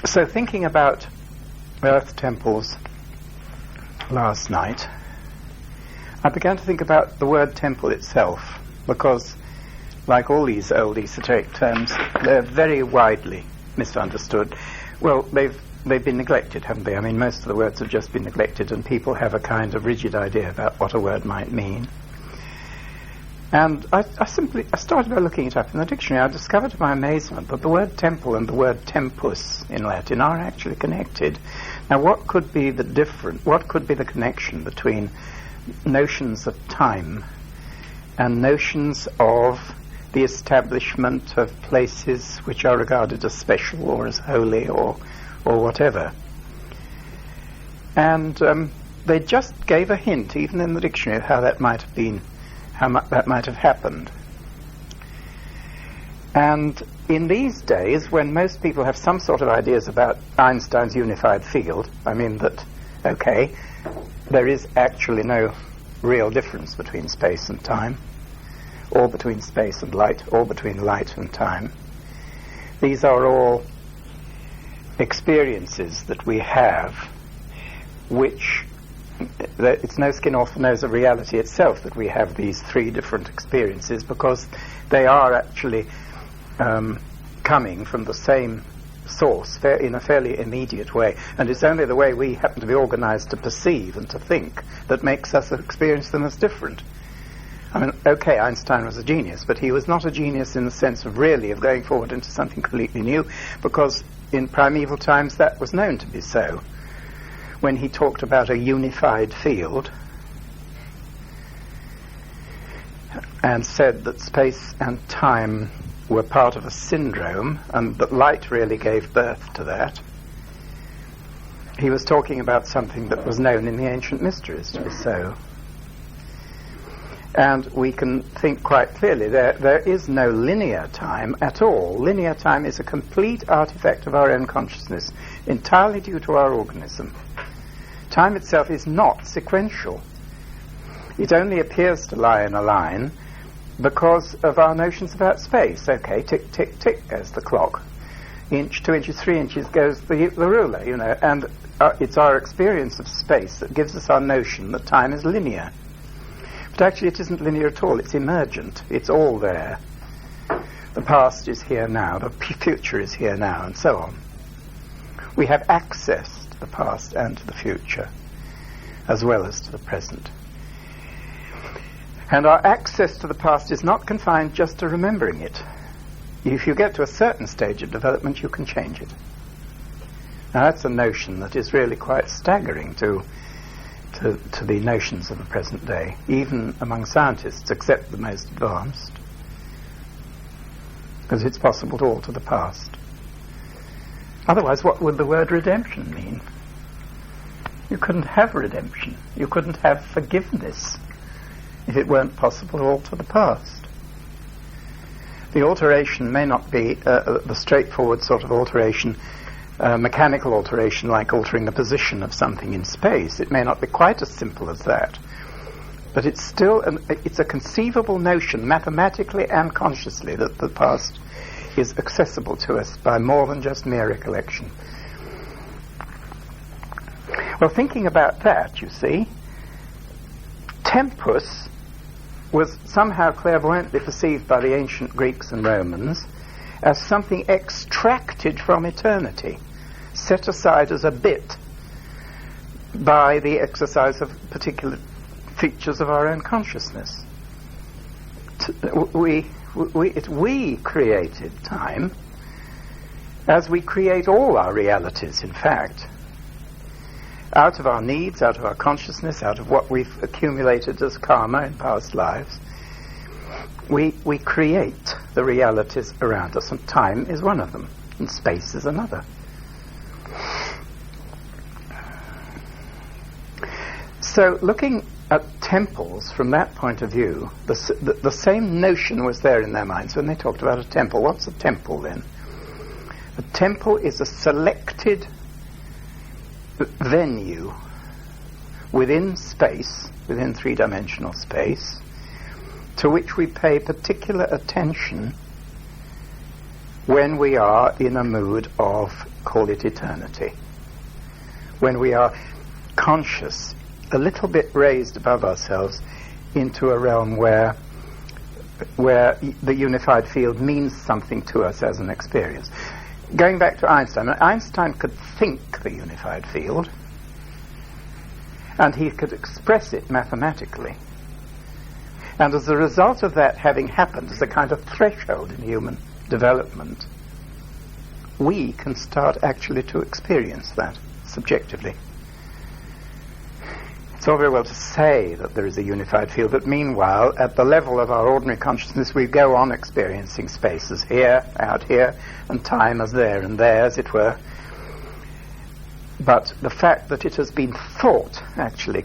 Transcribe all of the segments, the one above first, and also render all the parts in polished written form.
So thinking about earth temples last night, I began to think about the word temple itself, because like all these old esoteric terms, they're very widely misunderstood. Well, they've been neglected, haven't they? I mean, most of the words have just been neglected, and people have a kind of rigid idea about what a word might mean. And I started by looking it up in the dictionary. I discovered to my amazement that the word temple and the word tempus in Latin are actually connected. Now, what could be the connection between notions of time and notions of the establishment of places which are regarded as special or as holy or whatever? And they just gave a hint, even in the dictionary, of how that might have been, that might have happened. And in these days, when most people have some sort of ideas about Einstein's unified field, I mean that, okay, there is actually no real difference between space and time, or between space and light, or between light and time. These are all experiences that we have, which it's no skin off the nose of reality itself that we have these three different experiences, because they are actually coming from the same source in a fairly immediate way, and it's only the way we happen to be organized to perceive and to think that makes us experience them as different. I mean, okay, Einstein was a genius, but he was not a genius in the sense of really of going forward into something completely new, because in primeval times that was known to be so. When he talked about a unified field and said that space and time were part of a syndrome and that light really gave birth to that, he was talking about something that was known in the ancient mysteries to be so. And we can think quite clearly there is no linear time at all. Linear time is a complete artifact of our own consciousness, entirely due to our organism. Time itself is not sequential. It only appears to lie in a line because of our notions about space. Okay, tick, tick, tick goes the clock. Inch, 2 inches, 3 inches goes the ruler, you know, and it's our experience of space that gives us our notion that time is linear. But actually it isn't linear at all. It's emergent. It's all there. The past is here now. The future is here now, and so on. We have access to the past and to the future, as well as to the present. And our access to the past is not confined just to remembering it. If you get to a certain stage of development, you can change it. Now that's a notion that is really quite staggering to the notions of the present day, even among scientists, except the most advanced, because it's possible to alter the past. Otherwise, what would the word redemption mean? You couldn't have redemption. You couldn't have forgiveness if it weren't possible to alter the past. The alteration may not be the straightforward sort of alteration, mechanical alteration like altering the position of something in space. It may not be quite as simple as that. But it's still it's a conceivable notion, mathematically and consciously, that the past is accessible to us by more than just mere recollection. Well, thinking about that, you see, tempus was somehow clairvoyantly perceived by the ancient Greeks and Romans as something extracted from eternity, set aside as a bit by the exercise of particular features of our own consciousness. We created time, as we create all our realities, in fact, out of our needs, out of our consciousness, out of what we've accumulated as karma in past lives. We create the realities around us, and time is one of them, and space is another. So looking at temples from that point of view, the same notion was there in their minds when they talked about a temple. What's a temple then? A temple is a selected venue within space, within three-dimensional space, to which we pay particular attention when we are in a mood of, call it eternity, when we are conscious, a little bit raised above ourselves into a realm where the unified field means something to us as an experience. Going back to Einstein could think the unified field, and he could express it mathematically. And as a result of that having happened as a kind of threshold in human development, we can start actually to experience that subjectively. It's all very well to say that there is a unified field, but meanwhile, at the level of our ordinary consciousness, we go on experiencing space as here, out here, and time as there and there, as it were. But the fact that it has been thought, actually,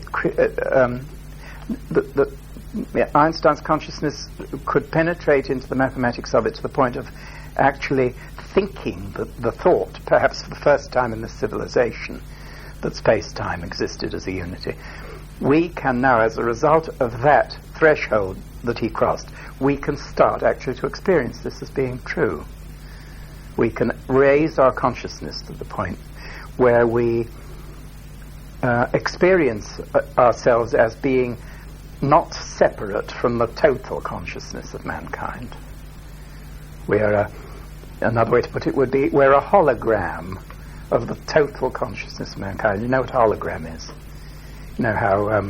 that Einstein's consciousness could penetrate into the mathematics of it to the point of actually thinking the thought, perhaps for the first time in this civilization, that space-time existed as a unity. We can now, as a result of that threshold that he crossed, we can start actually to experience this as being true. We can raise our consciousness to the point where we experience ourselves as being not separate from the total consciousness of mankind. Another way to put it would be, we're a hologram of the total consciousness of mankind. You know what a hologram is? You know how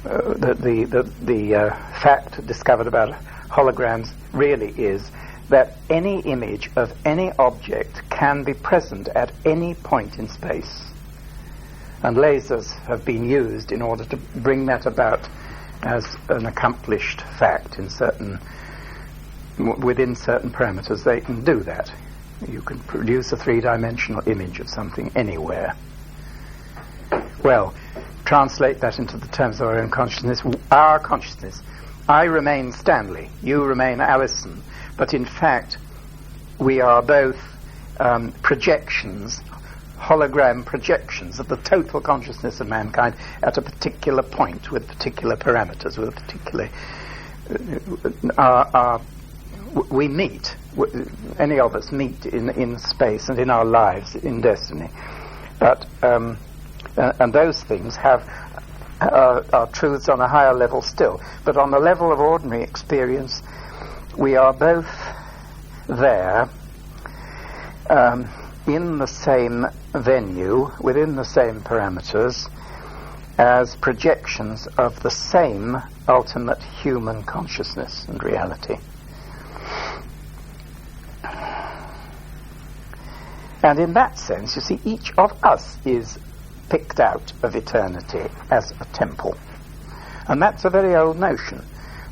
the fact discovered about holograms really is that any image of any object can be present at any point in space. And lasers have been used in order to bring that about as an accomplished fact within certain parameters. They can do that. You can produce a three-dimensional image of something anywhere. Well, translate that into the terms of our own consciousness. Our consciousness. I remain Stanley. You remain Alison. But in fact, we are both projections, hologram projections of the total consciousness of mankind at a particular point with particular parameters, with a particular... we meet, any of us meet in space and in our lives, in destiny. But and those things are truths on a higher level still. But on the level of ordinary experience, we are both there in the same venue, within the same parameters, as projections of the same ultimate human consciousness and reality. And in that sense, you see, each of us is picked out of eternity as a temple. And that's a very old notion,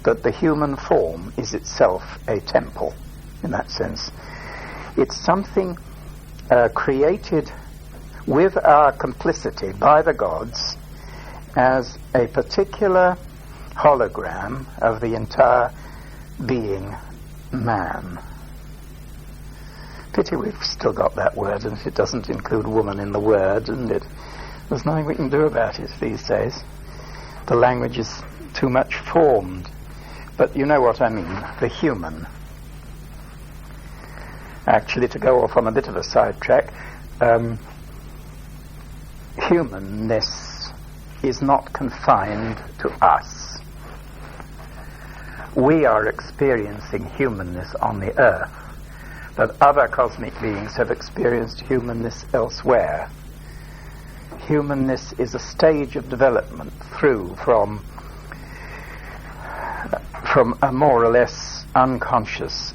that the human form is itself a temple, in that sense. It's something created with our complicity by the gods as a particular hologram of the entire being man. Pity we've still got that word, and it doesn't include woman in the word, and there's nothing we can do about it these days. The language is too much formed. But you know what I mean, the human. Actually, to go off on a bit of a sidetrack, humanness is not confined to us. We are experiencing humanness on the earth, but other cosmic beings have experienced humanness elsewhere. Humanness is a stage of development through from a more or less unconscious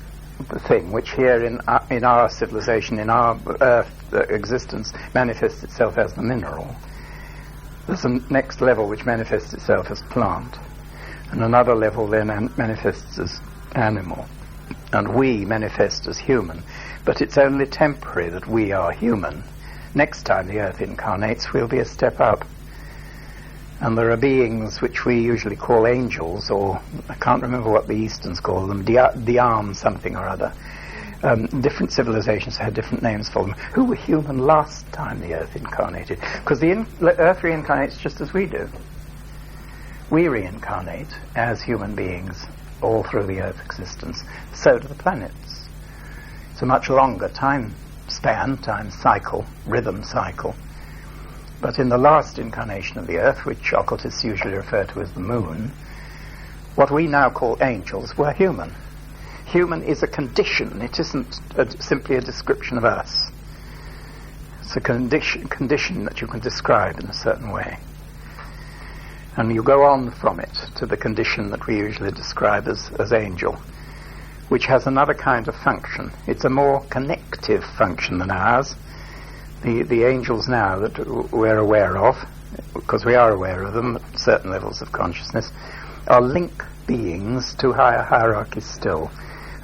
thing, which here in our civilization, in our earth existence, manifests itself as the mineral. There's a next level which manifests itself as plant, and another level then manifests as animal, and we manifest as human. But it's only temporary that we are human. Next time the earth incarnates, we'll be a step up. And there are beings which we usually call angels, or I can't remember what the Easterns call them, Dhyan something or other. Different civilizations had different names for them, who were human last time the earth incarnated. Because the earth reincarnates just as we do. We reincarnate as human beings all through the earth existence. So do the planets. It's a much longer time span, time cycle, rhythm cycle. But in the last incarnation of the earth, which occultists usually refer to as the moon, what we now call angels were human. Human is a condition. It isn't simply a description of us. It's a condition that you can describe in a certain way. And you go on from it to the condition that we usually describe as angel, which has another kind of function. It's a more connective function than ours. The angels now that we're aware of, because we are aware of them at certain levels of consciousness, are link beings to higher hierarchies still.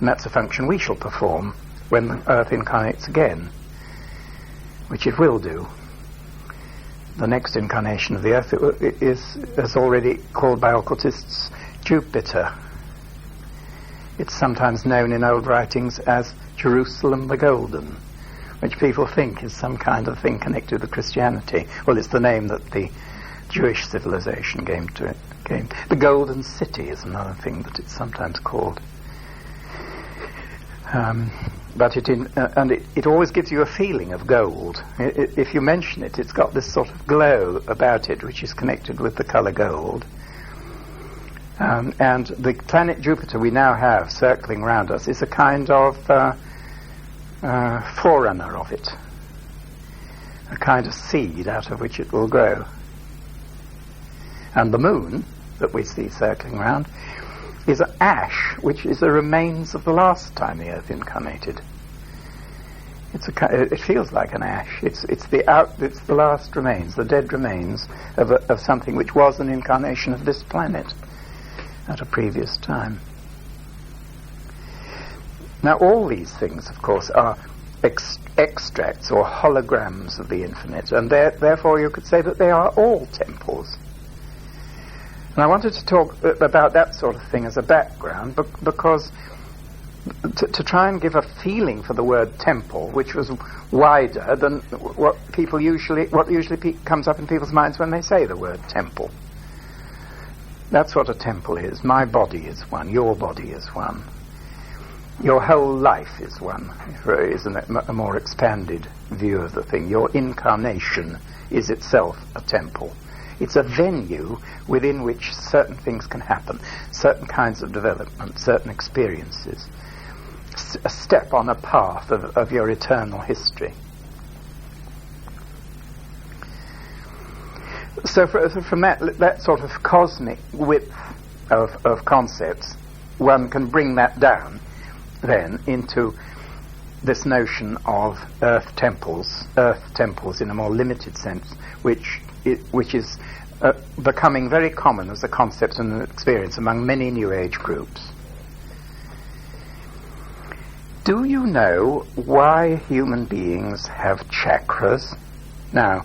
And that's a function we shall perform when the earth incarnates again, which it will do. The next incarnation of the earth is already called by occultists Jupiter. It's sometimes known in old writings as Jerusalem the Golden, which people think is some kind of thing connected with Christianity. Well, it's the name that the Jewish civilization gave to it. The Golden City is another thing that it's sometimes called. But it always gives you a feeling of gold. If you mention it, it's got this sort of glow about it, which is connected with the colour gold. And the planet Jupiter we now have circling around us is a kind of forerunner of it, a kind of seed out of which it will grow. And the moon that we see circling around is an ash, which is the remains of the last time the earth incarnated. It feels like an ash. It's the last remains, the dead remains of something which was an incarnation of this planet at a previous time. Now, all these things, of course, are extracts or holograms of the infinite, and therefore you could say that they are all temples. And I wanted to talk about that sort of thing as a background, because to try and give a feeling for the word temple, which was wider than what usually comes up in people's minds when they say the word temple. That's what a temple is. My body is one. Your body is one. Your whole life is one, is a more expanded view of the thing. Your incarnation is itself a temple. It's a venue within which certain things can happen, certain kinds of development, certain experiences, a step on a path of your eternal history. So from that sort of cosmic width of concepts, one can bring that down then into this notion of earth temples in a more limited sense, which is becoming very common as a concept and an experience among many New Age groups. Do you know why human beings have chakras? Now,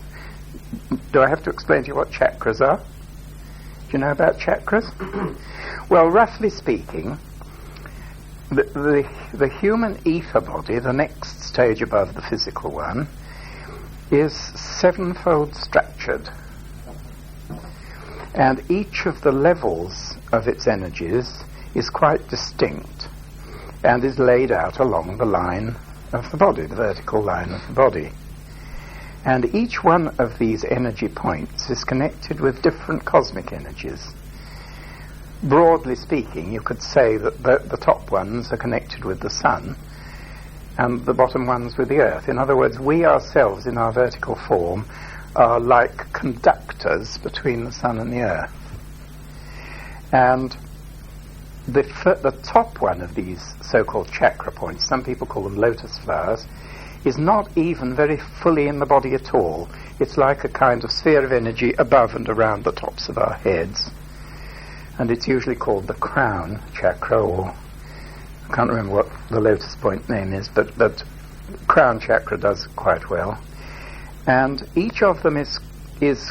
do I have to explain to you what chakras are? Do you know about chakras? Well, roughly speaking, the human ether body, the next stage above the physical one, is sevenfold structured. And each of the levels of its energies is quite distinct and is laid out along the line of the body, the vertical line of the body. And each one of these energy points is connected with different cosmic energies. Broadly speaking, you could say that the top ones are connected with the sun and the bottom ones with the earth. In other words, we ourselves in our vertical form are like conductors between the sun and the earth. And the top one of these so-called chakra points, some people call them lotus flowers, is not even very fully in the body at all. It's like a kind of sphere of energy above and around the tops of our heads. And it's usually called the crown chakra, or I can't remember what the lotus point name is, but crown chakra does quite well. And each of them is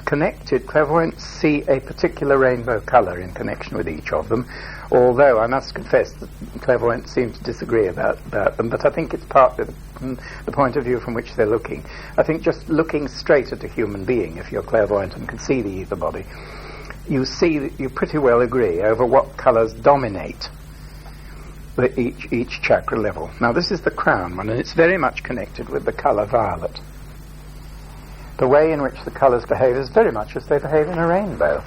connected. Clairvoyants see a particular rainbow colour in connection with each of them, although I must confess that clairvoyants seem to disagree about them, but I think it's partly from the point of view from which they're looking. I think just looking straight at a human being, if you're clairvoyant and can see the ether body, you see that you pretty well agree over what colours dominate each chakra level. Now this is the crown one, and it's very much connected with the colour violet. The way in which the colours behave is very much as they behave in a rainbow.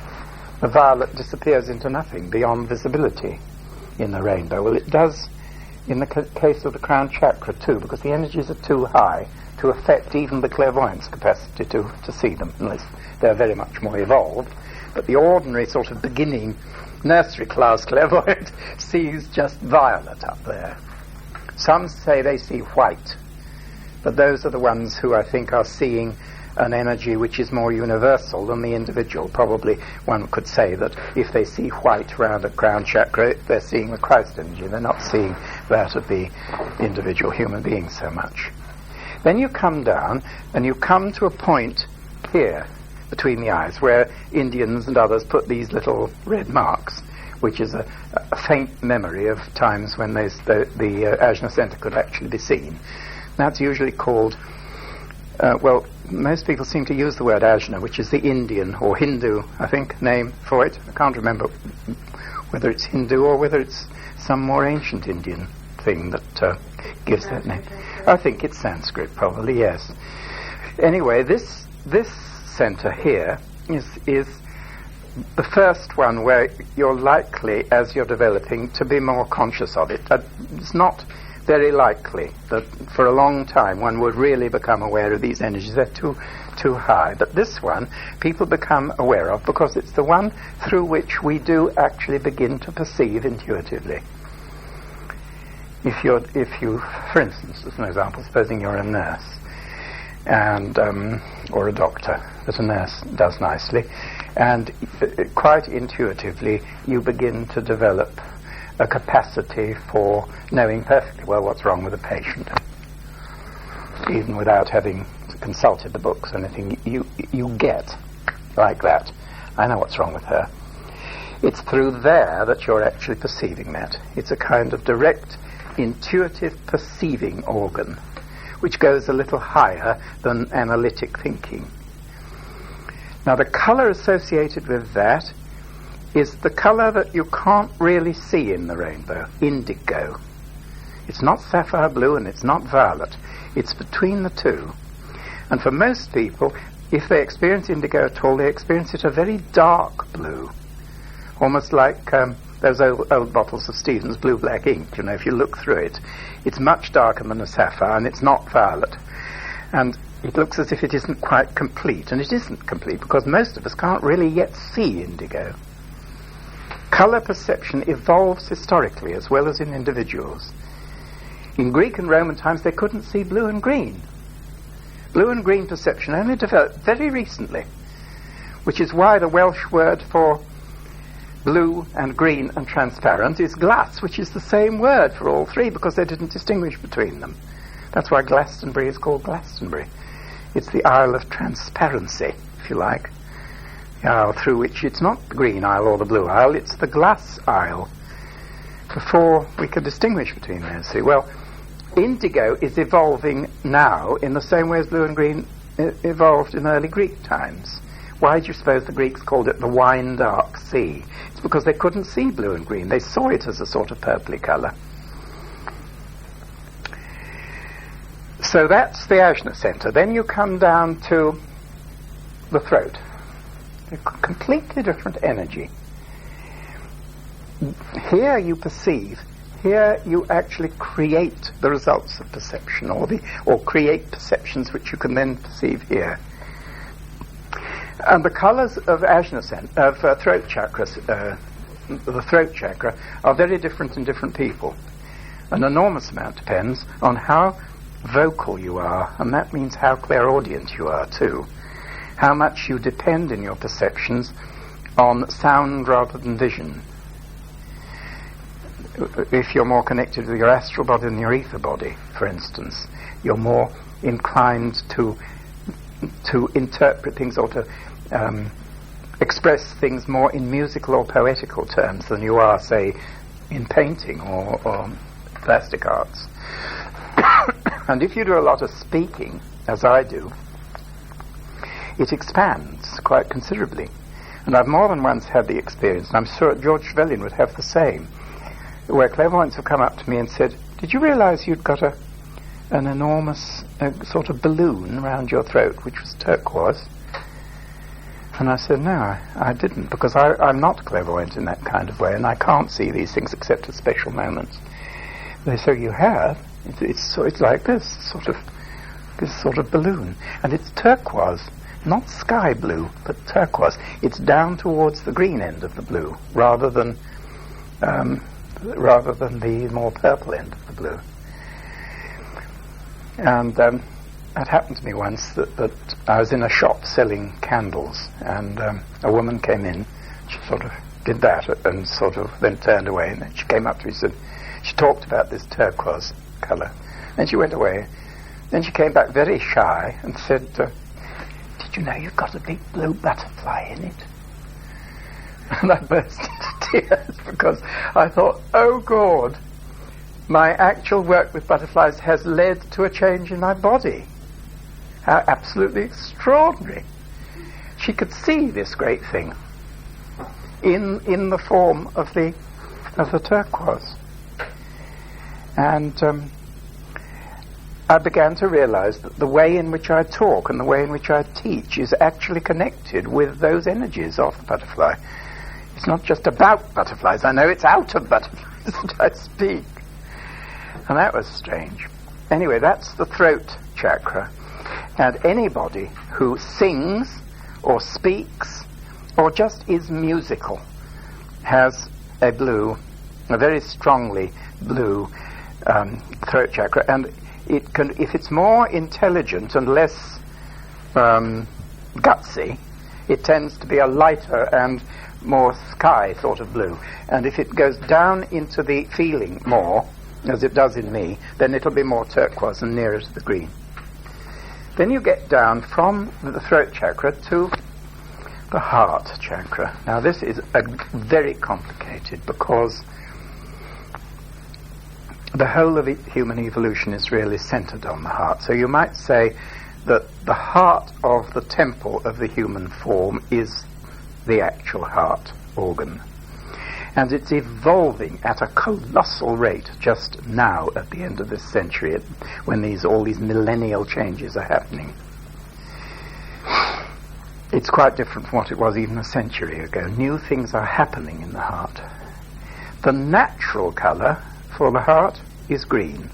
The violet disappears into nothing beyond visibility in the rainbow. Well, it does in the case of the crown chakra too, because the energies are too high to affect even the clairvoyance capacity to see them, unless they're very much more evolved. But the ordinary sort of beginning nursery class clairvoyant sees just violet up there. Some say they see white, but those are the ones who I think are seeing an energy which is more universal than the individual. Probably one could say that if they see white round a crown chakra, they're seeing the Christ energy. They're not seeing that of the individual human being so much. Then you come down and you come to a point here between the eyes where Indians and others put these little red marks, which is a faint memory of times when the ajna center could actually be seen. That's usually called, most people seem to use the word ajna, which is the Indian or Hindu, I think, name for it. I can't remember whether it's Hindu or whether it's some more ancient Indian thing that gives that name. I think it's Sanskrit, probably, yes. Anyway, this center here is the first one where you're likely, as you're developing, to be more conscious of it. It's not very likely that for a long time one would really become aware of these energies. They're too high. But this one people become aware of because it's the one through which we do actually begin to perceive intuitively. If you, for instance, as an example, supposing you're a nurse and or a doctor, as a nurse does nicely, and quite intuitively you begin to develop a capacity for knowing perfectly well what's wrong with a patient, even without having consulted the books or anything. You get like that. I know what's wrong with her. It's through there that you're actually perceiving that. It's a kind of direct intuitive perceiving organ, which goes a little higher than analytic thinking. Now the colour associated with that is the colour that you can't really see in the rainbow, indigo. It's not sapphire blue and it's not violet. It's between the two. And for most people, if they experience indigo at all, they experience it a very dark blue, almost like those old bottles of Stevens blue-black ink. You know, if you look through it, it's much darker than a sapphire, and it's not violet. And it looks as if it isn't quite complete, and it isn't complete because most of us can't really yet see indigo. Colour perception evolves historically as well as in individuals. In Greek and Roman times, they couldn't see blue and green. Blue and green perception only developed very recently, which is why the Welsh word for blue and green and transparent is glass, which is the same word for all three because they didn't distinguish between them. That's why Glastonbury is called Glastonbury. It's the Isle of Transparency, if you like. The isle through which it's not the green isle or the blue isle, it's the glass isle. Before we could distinguish between those two. Well, indigo is evolving now in the same way as blue and green evolved in early Greek times. Why do you suppose the Greeks called it the wine dark sea? It's because they couldn't see blue and green. They saw it as a sort of purpley colour. So that's the ajna centre. Then you come down to the throat. A completely different energy. Here you perceive. Here you actually create the results of perception, or create perceptions which you can then perceive here. And the colours of throat chakras, the throat chakra, are very different in different people. An enormous amount depends on how vocal you are, and that means how clairaudient you are too. How much you depend in your perceptions on sound rather than vision. If you're more connected with your astral body than your ether body, for instance, you're more inclined to interpret things or to express things more in musical or poetical terms than you are, say, in painting or plastic arts. And if you do a lot of speaking, as I do, it expands quite considerably. And I've more than once had the experience, and I'm sure George Trevelyan would have the same, where clairvoyants have come up to me and said, "Did you realise you'd got an enormous sort of balloon around your throat, which was turquoise?" And I said, "No, I didn't, because I'm not clairvoyant in that kind of way, and I can't see these things except at special moments." They say, "You have? It's like this sort of balloon, and it's turquoise, not sky blue, but turquoise. It's down towards the green end of the blue, rather than the more purple end of the blue." And it happened to me once that I was in a shop selling candles, and a woman came in. She sort of did that and sort of then turned away, and then she came up to me and said, she talked about this turquoise colour. Then she went away. Then she came back very shy and said, "Did you know you've got a big blue butterfly in it?" And I burst into tears because I thought, oh God, my actual work with butterflies has led to a change in my body. How absolutely extraordinary. She could see this great thing in the form of the turquoise. And I began to realize that the way in which I talk and the way in which I teach is actually connected with those energies of the butterfly. It's not just about butterflies. I know it's out of butterflies that I speak. And that was strange. Anyway, that's the throat chakra. And anybody who sings or speaks or just is musical has a very strongly blue throat chakra. And it can, if it's more intelligent and less gutsy, it tends to be a lighter and more sky sort of blue. And if it goes down into the feeling more, as it does in me, then it'll be more turquoise and nearer to the green. Then you get down from the throat chakra to the heart chakra. Now this is very complicated because the whole of human evolution is really centered on the heart. So you might say that the heart of the temple of the human form is the actual heart organ. And it's evolving at a colossal rate just now at the end of this century, when all these millennial changes are happening. It's quite different from what it was even a century ago. New things are happening in the heart. The natural colour for the heart is green.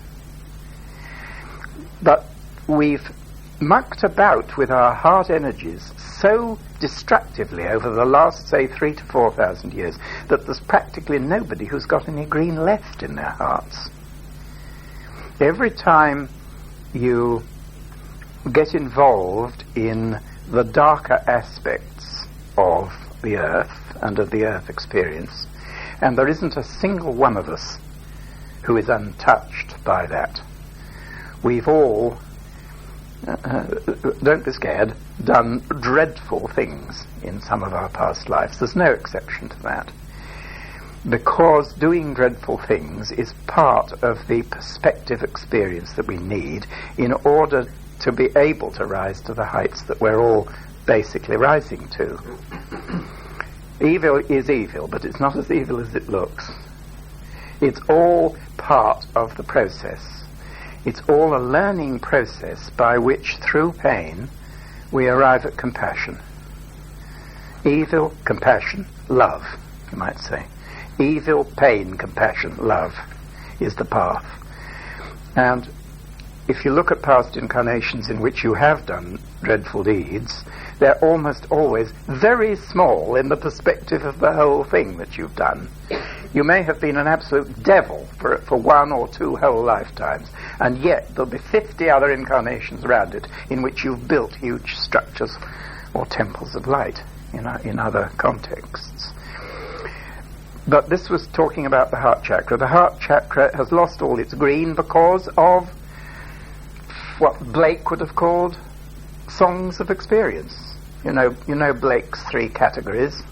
But we've mucked about with our heart energies so destructively over the last, say, 3,000 to 4,000 years that there's practically nobody who's got any green left in their hearts. Every time you get involved in the darker aspects of the earth and of the earth experience, and there isn't a single one of us who is untouched by that. We've all, don't be scared, done dreadful things in some of our past lives. There's no exception to that. Because doing dreadful things is part of the perspective experience that we need in order to be able to rise to the heights that we're all basically rising to. Evil is evil, but it's not as evil as it looks. It's all part of the process. It's all a learning process by which, through pain, we arrive at compassion. Evil, compassion, love, you might say. Evil, pain, compassion, love is the path. And if you look at past incarnations in which you have done dreadful deeds, they're almost always very small in the perspective of the whole thing that you've done. You may have been an absolute devil for 1 or 2 whole lifetimes, and yet there'll be 50 other incarnations around it in which you've built huge structures or temples of light in other contexts. But this was talking about the heart chakra. The heart chakra has lost all its green because of what Blake would have called songs of experience. You know Blake's 3 categories: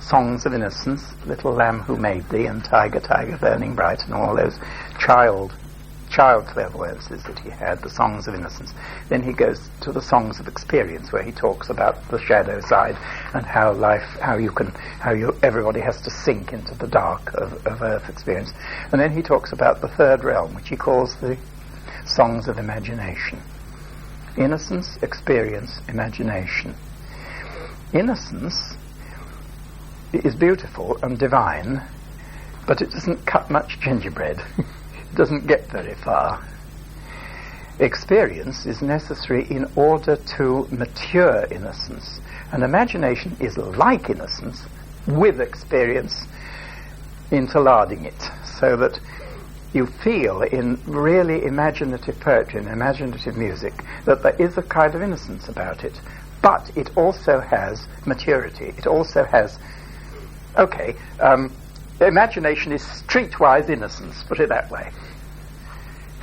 songs of innocence, Little Lamb Who Made Thee, and Tiger, Tiger, Burning Bright, and all those child child clairvoyances that he had, the songs of innocence. Then he goes to the songs of experience, where he talks about the shadow side and how everybody has to sink into the dark of earth experience. And then he talks about the third realm, which he calls the songs of imagination. Innocence, experience, imagination. Innocence is beautiful and divine, but it doesn't cut much gingerbread. It doesn't get very far. Experience is necessary in order to mature innocence, and imagination is like innocence with experience interlarding it, so that you feel in really imaginative poetry and imaginative music that there is a kind of innocence about it, but it also has maturity. It also has, imagination is streetwise innocence, put it that way.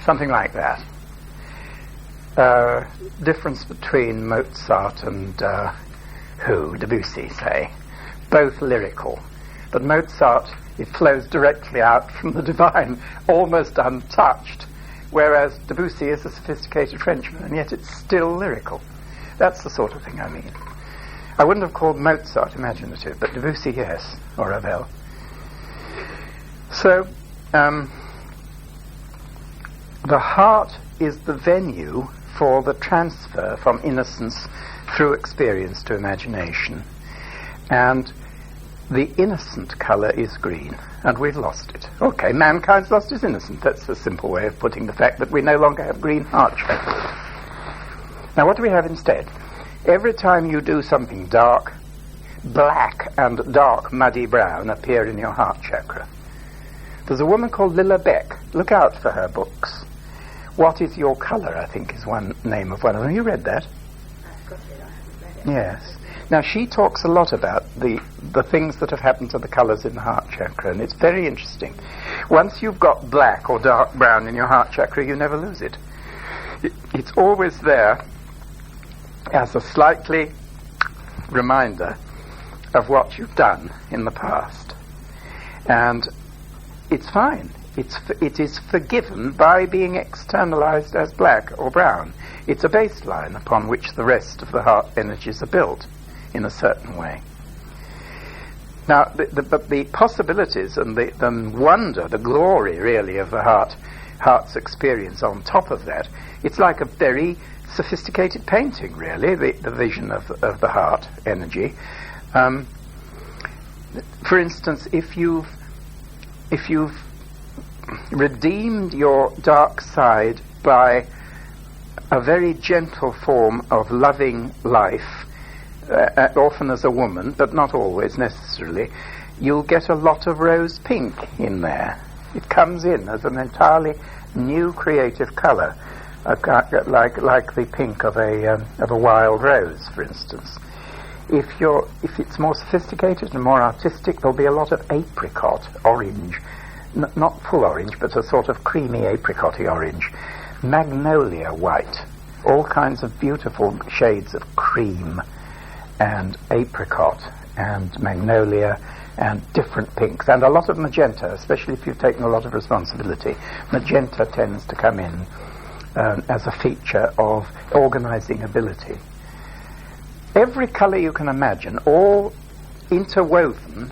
Something like that. Difference between Mozart and Debussy, say. Both lyrical. But Mozart, it flows directly out from the divine, almost untouched, whereas Debussy is a sophisticated Frenchman, and yet it's still lyrical. That's the sort of thing I mean. I wouldn't have called Mozart imaginative, but Debussy, yes, or Ravel. So, the heart is the venue for the transfer from innocence through experience to imagination. And the innocent colour is green, and we've lost it. Okay, mankind's lost its innocence. That's a simple way of putting the fact that we no longer have green heart chakras. Now, what do we have instead? Every time you do something dark, black and dark muddy brown appear in your heart chakra. There's a woman called Lilla Beck. Look out for her books. What is Your Colour, I think, is one name of one of them. You read that? I've got it. I haven't read it. Yes. Now, she talks a lot about the things that have happened to the colours in the heart chakra, and it's very interesting. Once you've got black or dark brown in your heart chakra, you never lose it. It's always there as a slightly reminder of what you've done in the past. And it's fine. It is forgiven by being externalized as black or brown. It's a baseline upon which the rest of the heart energies are built in a certain way. Now, the possibilities and the wonder, the glory, really, of the heart's experience on top of that, it's like a very sophisticated painting, really, the vision of the heart energy. For instance, if you've redeemed your dark side by a very gentle form of loving life, often as a woman, but not always necessarily, you'll get a lot of rose pink in there. It comes in as an entirely new creative colour, like the pink of a wild rose, for instance. If it's more sophisticated and more artistic, there'll be a lot of apricot orange, not full orange, but a sort of creamy apricot-y orange, magnolia white, all kinds of beautiful shades of cream and apricot and magnolia and different pinks, and a lot of magenta, especially if you've taken a lot of responsibility. Magenta tends to come in as a feature of organizing ability. Every colour you can imagine, all interwoven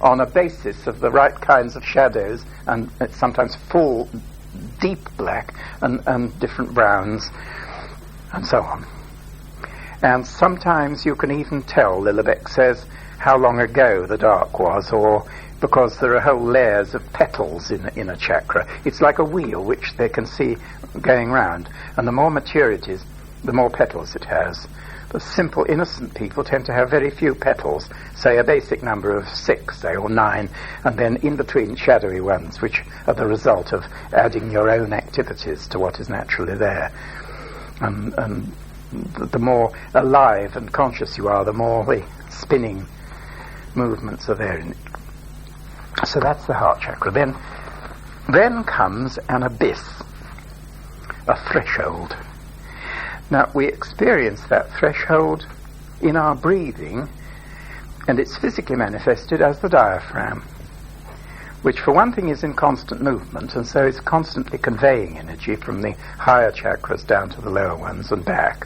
on a basis of the right kinds of shadows, and sometimes full, deep black, and different browns, and so on. And sometimes you can even tell, Lillebeck says, how long ago the dark was, or because there are whole layers of petals in a chakra. It's like a wheel which they can see going round, and the more mature it is, the more petals it has. The simple, innocent people tend to have very few petals, say a basic number of 6, say, or 9, and then in between shadowy ones, which are the result of adding your own activities to what is naturally there. And the more alive and conscious you are, the more the spinning movements are there in it. So that's the heart chakra. Then comes an abyss, a threshold. Now, we experience that threshold in our breathing, and it's physically manifested as the diaphragm. which for one thing is in constant movement, and so it's constantly conveying energy from the higher chakras down to the lower ones and back.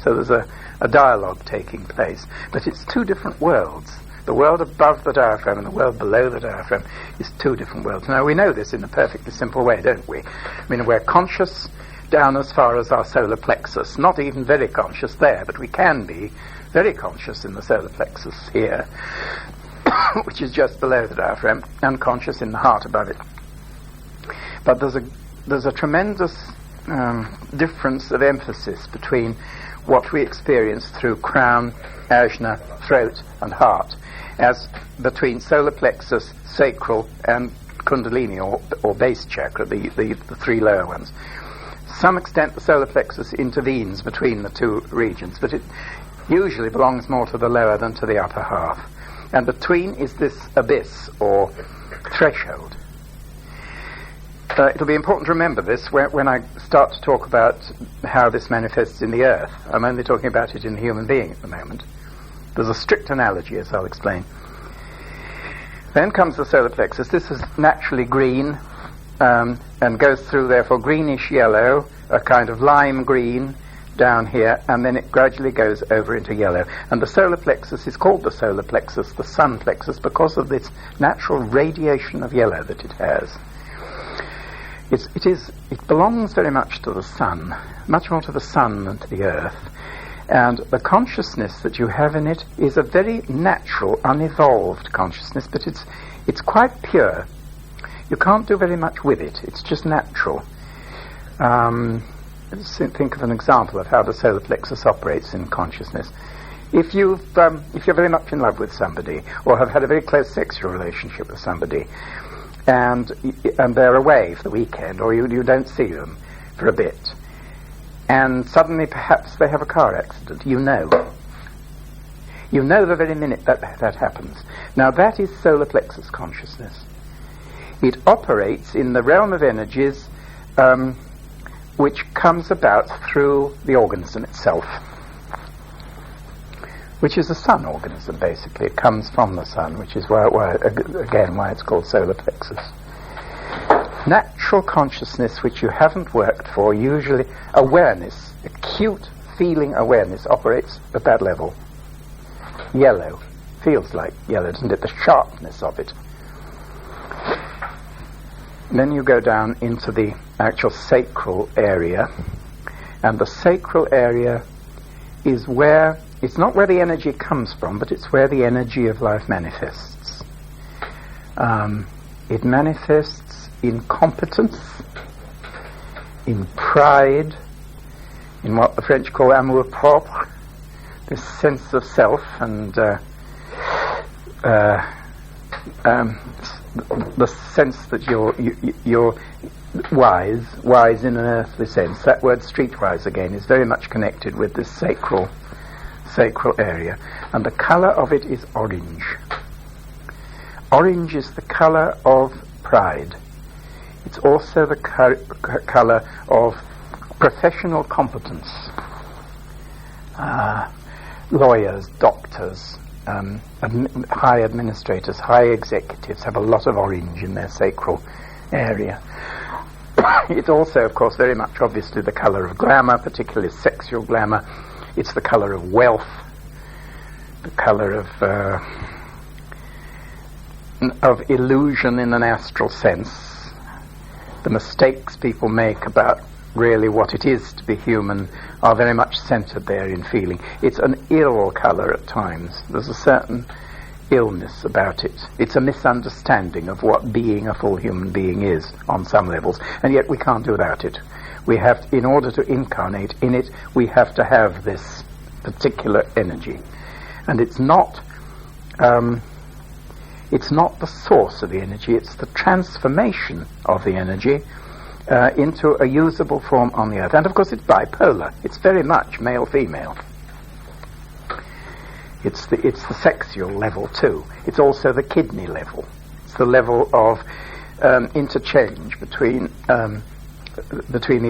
So there's a dialogue taking place. But it's two different worlds. The world above the diaphragm and the world below the diaphragm is two different worlds. Now, we know this in a perfectly simple way, don't we? I mean, we're conscious down as far as our solar plexus, not even very conscious there, but we can be very conscious in the solar plexus here, which is just below the diaphragm, and conscious in the heart above it. But there's a tremendous difference of emphasis between what we experience through crown, ajna, throat, and heart, as between solar plexus, sacral, and kundalini, or base chakra, the three lower ones. To some extent, the solar plexus intervenes between the two regions, but it usually belongs more to the lower than to the upper half. And between is this abyss, or threshold. It'll be important to remember this when I start to talk about how this manifests in the earth. I'm only talking about it in the human being at the moment. There's a strict analogy, as I'll explain. Then comes the solar plexus. This is naturally green, and goes through, therefore, greenish yellow, a kind of lime green down here, and then it gradually goes over into yellow. And the solar plexus is called the solar plexus, the sun plexus, because of this natural radiation of yellow that it has. It belongs very much to the sun, much more to the sun than to the earth. And the consciousness that you have in it is a very natural, unevolved consciousness, but it's quite pure. You can't do very much with it. It's just natural. Let's think of an example of how the solar plexus operates in consciousness. If you're very much in love with somebody, or have had a very close sexual relationship with somebody, and they're away for the weekend, or you don't see them for a bit, and suddenly perhaps they have a car accident, you know the very minute that happens. Now that is solar plexus consciousness. It operates in the realm of energies which comes about through the organism itself, which is a sun organism, basically. It comes from the sun, which is why it's called solar plexus. Natural consciousness, which you haven't worked for, usually awareness, acute feeling awareness, operates at that level. Yellow. Feels like yellow, doesn't it? The sharpness of it. Then you go down into the actual sacral area, and the sacral area is where, it's not where the energy comes from, but it's where the energy of life manifests. It manifests in competence, in pride, in what the French call amour propre, this sense of self, and the sense that you're wise in an earthly sense. That word streetwise again is very much connected with this sacral area, and the colour of it is orange. Orange is the colour of pride. It's also the colour of professional competence. Lawyers, doctors, high administrators, high executives have a lot of orange in their sacral area. It's also, of course, very much obviously the colour of glamour, particularly sexual glamour. It's the colour of wealth, the colour of illusion in an astral sense. The mistakes people make about really what it is to be human are very much centred there in feeling. It's an ill colour at times. There's a certain illness about it. It's a misunderstanding of what being a full human being is on some levels, and yet we can't do without it. We have to, in order to incarnate in it, we have to have this particular energy. And it's not the source of the energy, it's the transformation of the energy into a usable form on the earth. And of course it's bipolar. It's very much male-female. It's the sexual level too. It's also the kidney level. It's the level of interchange between the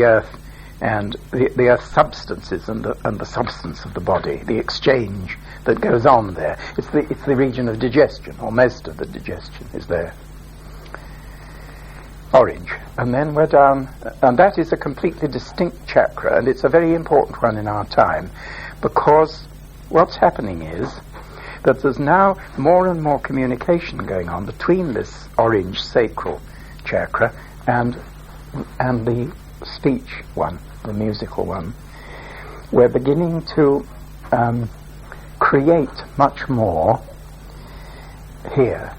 earth and the earth's substances and the substance of the body, the exchange that goes on there. It's the region of digestion, or most of the digestion is there. orange, and then we're down, and that is a completely distinct chakra, and it's a very important one in our time, because what's happening is that there's now more and more communication going on between this orange sacral chakra and the speech one, the musical one. We're beginning to create much more here.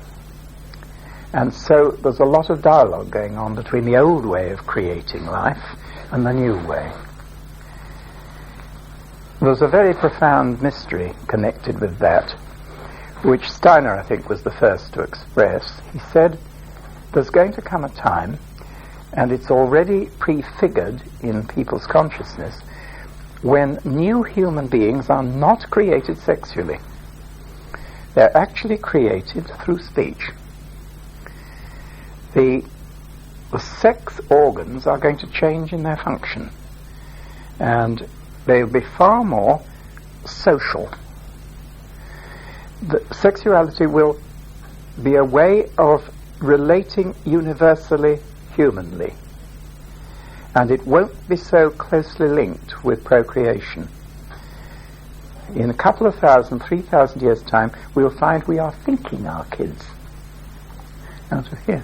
And so there's a lot of dialogue going on between the old way of creating life and the new way. There's a very profound mystery connected with that, which Steiner, I think, was the first to express. He said, there's going to come a time, and it's already prefigured in people's consciousness, when new human beings are not created sexually. They're actually created through speech. The sex organs are going to change in their function, and they'll be far more social. The sexuality will be a way of relating universally humanly, and it won't be so closely linked with procreation. In a couple of 3,000 years' time, we'll find we are thinking our kids out of here.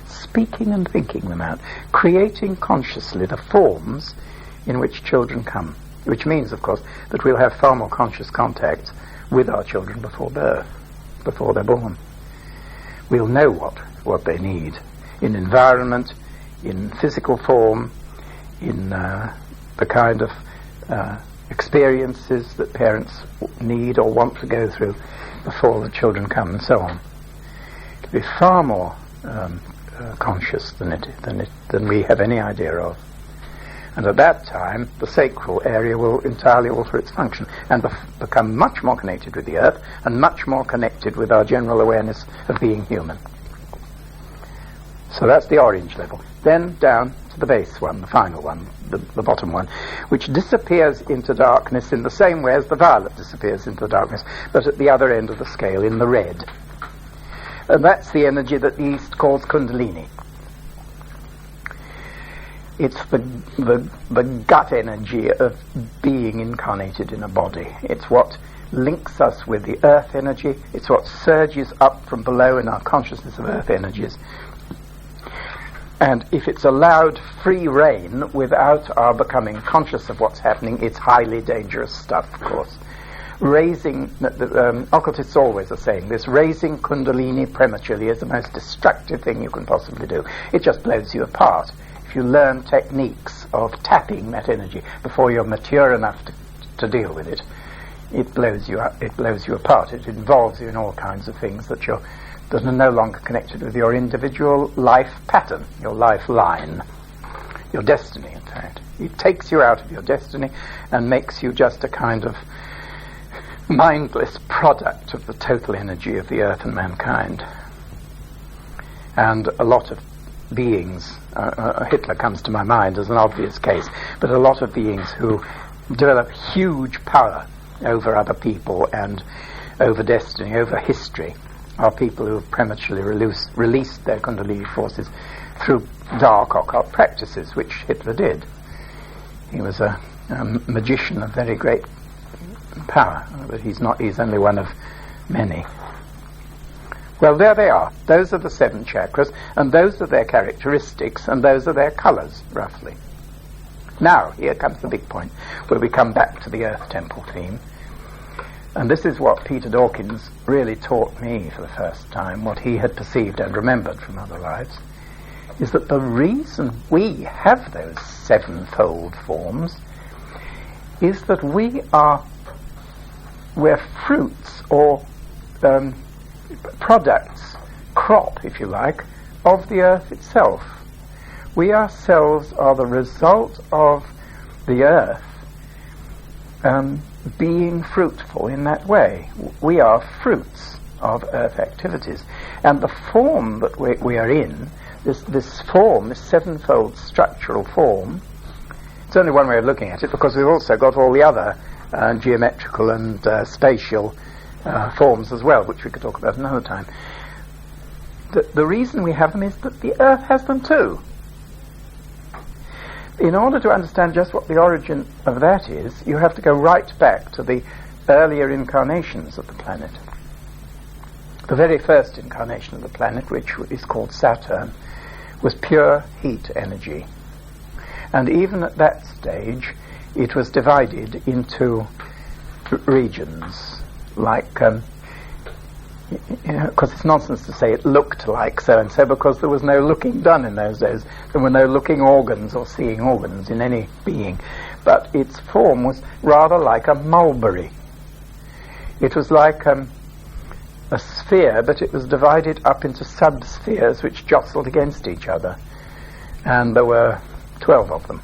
Speaking and thinking them out, creating consciously the forms in which children come, which means, of course, that we'll have far more conscious contact with our children before birth, before they're born. We'll know what they need in environment, in physical form, in the kind of experiences that parents need or want to go through before the children come, and so on. It'll be far more conscious than we have any idea of. And at that time, the sacral area will entirely alter its function and become much more connected with the earth and much more connected with our general awareness of being human. So that's the orange level. Then down to the base one, the final one, the bottom one, which disappears into darkness in the same way as the violet disappears into darkness, but at the other end of the scale, in the red. And that's the energy that the East calls Kundalini. It's the gut energy of being incarnated in a body. It's what links us with the earth energy. It's what surges up from below in our consciousness of earth energies. And if it's allowed free rein without our becoming conscious of what's happening, it's highly dangerous stuff, of course. Occultists always are saying this, raising Kundalini prematurely is the most destructive thing you can possibly do. It just blows you apart. If you learn techniques of tapping that energy before you're mature enough to deal with it, it blows you up, it blows you apart. It involves you in all kinds of things that are no longer connected with your individual life pattern, your lifeline, your destiny, in fact. It takes you out of your destiny and makes you just a kind of mindless product of the total energy of the earth and mankind. And a lot of beings, Hitler comes to my mind as an obvious case, but a lot of beings who develop huge power over other people and over destiny, over history, are people who have prematurely released their Kundalini forces through dark occult practices, which Hitler did. He was a magician of very great power, but he's only one of many. Well, there they are. Those are the 7 chakras, and those are their characteristics, and those are their colours, roughly. Now, here comes the big point, where we come back to the Earth Temple theme. And this is what Peter Dawkins really taught me for the first time, what he had perceived and remembered from other lives, is that the reason we have those 7-fold forms is that we're fruits or products, crop, if you like, of the earth itself. We ourselves are the result of the earth being fruitful in that way. We are fruits of earth activities. And the form that we are in, this form, this 7-fold structural form, it's only one way of looking at it, because we've also got all the other geometrical and spatial forms as well, which we could talk about another time. the reason we have them is that the Earth has them too. In order to understand just what the origin of that is, you have to go right back to the earlier incarnations of the planet. The very first incarnation of the planet, which is called Saturn, was pure heat energy. And even at that stage, it was divided into regions, like, because it's nonsense to say it looked like so-and-so, because there was no looking done in those days. There were no looking organs or seeing organs in any being. But its form was rather like a mulberry. It was like a sphere, but it was divided up into sub-spheres which jostled against each other. And there were 12 of them.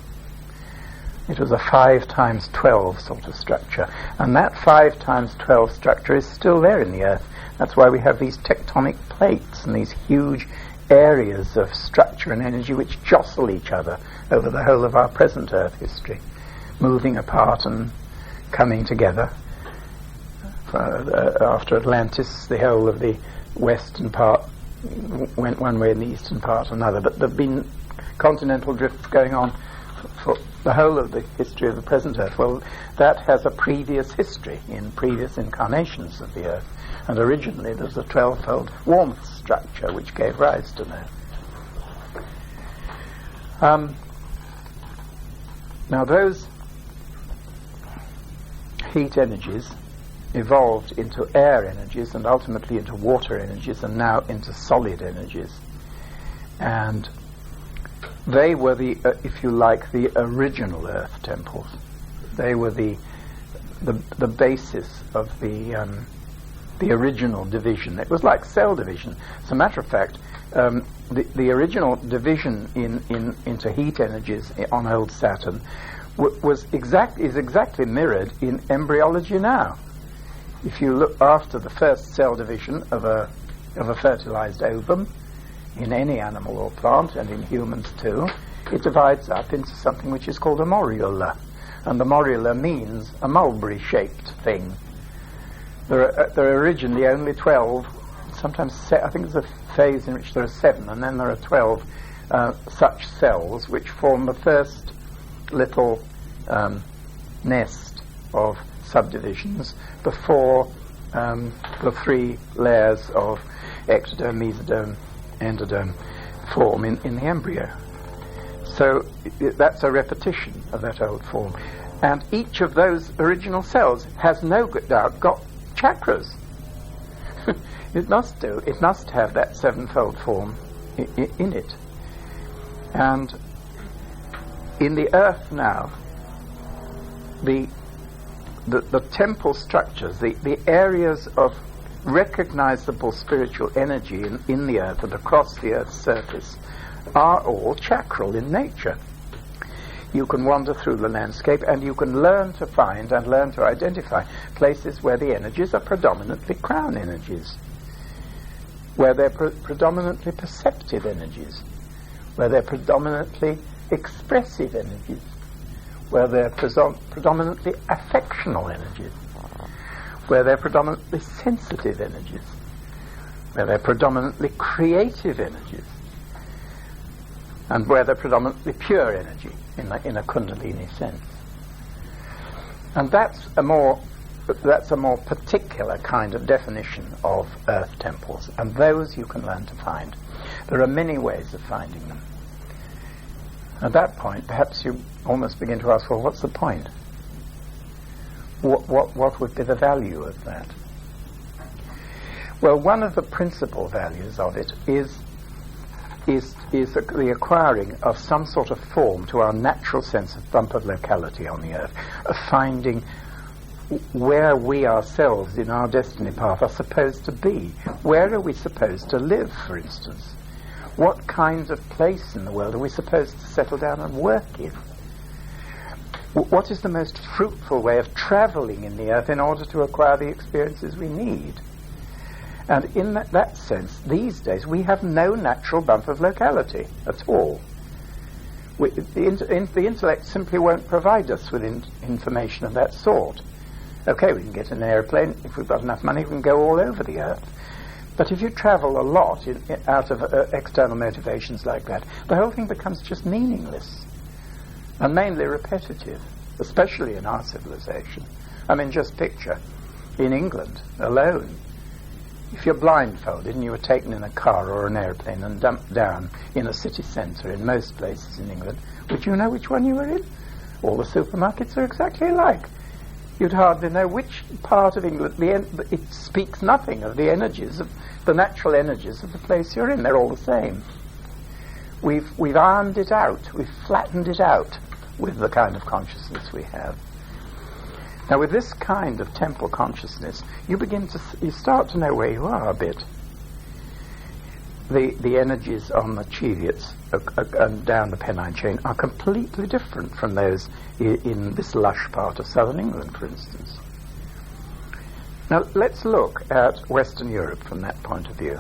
It was a 5 times 12 sort of structure. And that 5 times 12 structure is still there in the Earth. That's why we have these tectonic plates and these huge areas of structure and energy which jostle each other over the whole of our present Earth history, moving apart and coming together. After Atlantis, the whole of the western part went one way and the eastern part another. But there have been continental drifts going on for the whole of the history of the present Earth. Well, that has a previous history in previous incarnations of the Earth. And originally there was a 12-fold warmth structure which gave rise to that. Now those heat energies evolved into air energies and ultimately into water energies and now into solid energies. And they were the, if you like, the original Earth temples. They were the basis of the original division. It was like cell division. As a matter of fact, the original division into heat energies on old Saturn is exactly mirrored in embryology now. If you look after the first cell division of a fertilized ovum in any animal or plant, and in humans too, it divides up into something which is called a morula, and the morula means a mulberry-shaped thing. There are originally only 12, sometimes I think there's a phase in which there are 7, and then there are 12 such cells which form the first little nest of subdivisions before the 3 layers of ectoderm, mesoderm, endoderm form in the embryo. So that's a repetition of that old form. And each of those original cells has no doubt got chakras. It must do. It must have that 7-fold form in it. And in the Earth now, the temple structures, the areas of recognizable spiritual energy in the Earth and across the Earth's surface are all chakral in nature. You can wander through the landscape and you can learn to find and learn to identify places where the energies are predominantly crown energies, where they're predominantly perceptive energies, where they're predominantly expressive energies, where they're predominantly affectional energies, where they're predominantly sensitive energies, where they're predominantly creative energies, and where they're predominantly pure energy in a Kundalini sense. And that's a more particular kind of definition of Earth temples, and those you can learn to find. There are many ways of finding them. At that point, perhaps you almost begin to ask, well, what's the point? What would be the value of that? Well, one of the principal values of it is the acquiring of some sort of form to our natural sense of bump of locality on the Earth, of finding where we ourselves in our destiny path are supposed to be. Where are we supposed to live, for instance? What kind of place in the world are we supposed to settle down and work in? What is the most fruitful way of travelling in the Earth in order to acquire the experiences we need? And in that sense, these days, we have no natural bump of locality at all. The intellect simply won't provide us with information of that sort. Okay, we can get an aeroplane. If we've got enough money, we can go all over the Earth. But if you travel a lot out of external motivations like that, the whole thing becomes just meaningless and mainly repetitive, especially in our civilization. I mean, just picture, in England alone, if you're blindfolded and you were taken in a car or an airplane and dumped down in a city centre in most places in England, would you know which one you were in? All the supermarkets are exactly alike. You'd hardly know which part of England. It speaks nothing of the energies, of the natural energies of the place you're in. They're all the same. We've ironed it out. We've flattened it out with the kind of consciousness we have. Now, with this kind of temple consciousness, you start to know where you are a bit. The energies on the Cheviots and down the Pennine chain are completely different from those in this lush part of southern England, for instance. Now, let's look at Western Europe from that point of view.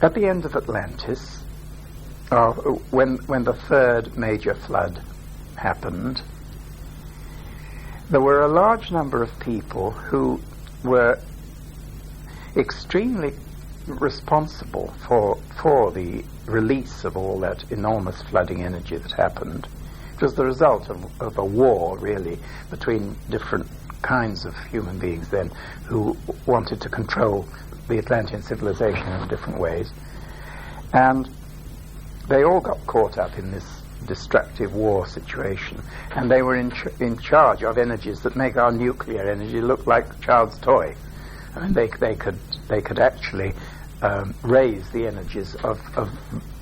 At the end of Atlantis, when the third major flood happened, there were a large number of people who were extremely responsible for the release of all that enormous flooding energy that happened. It was the result of a war, really, between different kinds of human beings then who wanted to control the Atlantean civilization in different ways. And they all got caught up in this destructive war situation, and they were in charge of energies that make our nuclear energy look like a child's toy. I mean, they could actually raise the energies of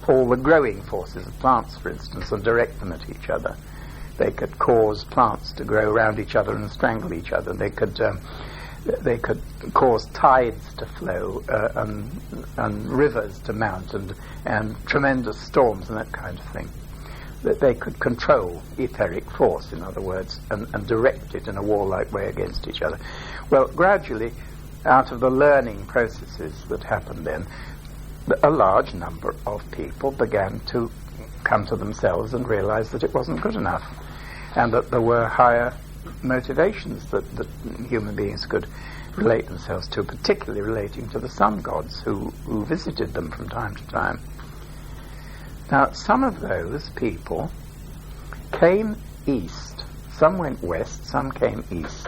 all the growing forces of plants, for instance, and direct them at each other. They could cause plants to grow around each other and strangle each other. They could cause tides to flow and rivers to mount and tremendous storms and that kind of thing. That they could control etheric force, in other words, and direct it in a warlike way against each other. Well, gradually, out of the learning processes that happened then, a large number of people began to come to themselves and realize that it wasn't good enough, and that there were higher motivations that human beings could relate themselves to, particularly relating to the sun gods who visited them from time to time. Now, some of those people came east. Some went west, some came east.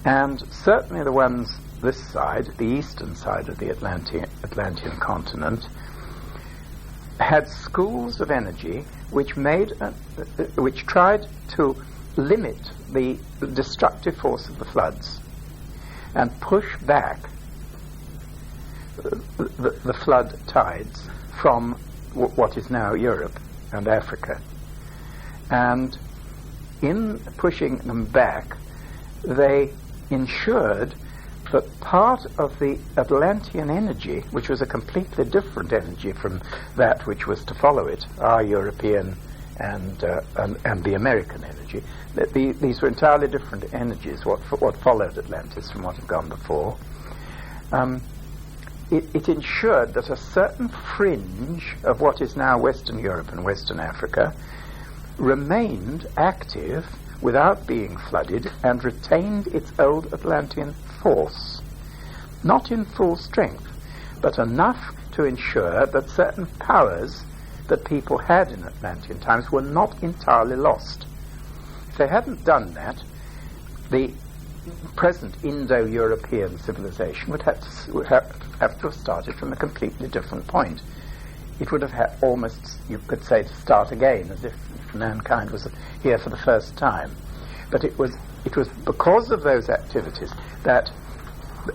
And certainly the ones this side, the eastern side of the Atlantean continent, had schools of energy which tried to limit the destructive force of the floods and push back the flood tides from what is now Europe and Africa. And in pushing them back, they ensured that part of the Atlantean energy, which was a completely different energy from that which was to follow it, our European and the American energy, that these were entirely different energies, what followed Atlantis from what had gone before. It ensured that a certain fringe of what is now Western Europe and Western Africa remained active without being flooded and retained its old Atlantean force, not in full strength, but enough to ensure that certain powers that people had in Atlantean times were not entirely lost. If they hadn't done that, the present Indo-European civilization would have to have started from a completely different point. It would have had almost, you could say, to start again, as if mankind was here for the first time. But it was because of those activities that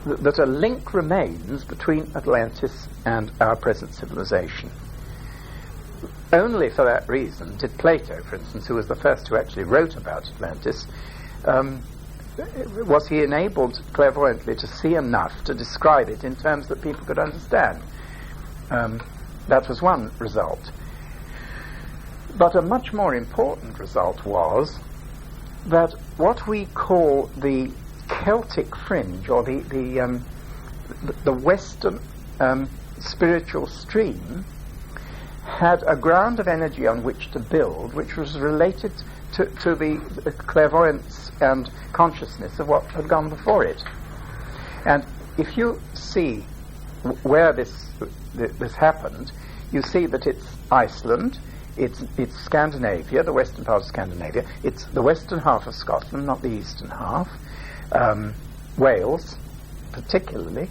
a link remains between Atlantis and our present civilization. Only for that reason did Plato, for instance, who was the first who actually wrote about Atlantis, was he enabled clairvoyantly to see enough to describe it in terms that people could understand. That was one result. But a much more important result was that what we call the Celtic fringe, or the Western spiritual stream, had a ground of energy on which to build, which was related to the clairvoyance and consciousness of what had gone before it. And if you see where this happened, you see that it's Iceland, it's Scandinavia, the western part of Scandinavia, it's the western half of Scotland, not the eastern half, Wales particularly,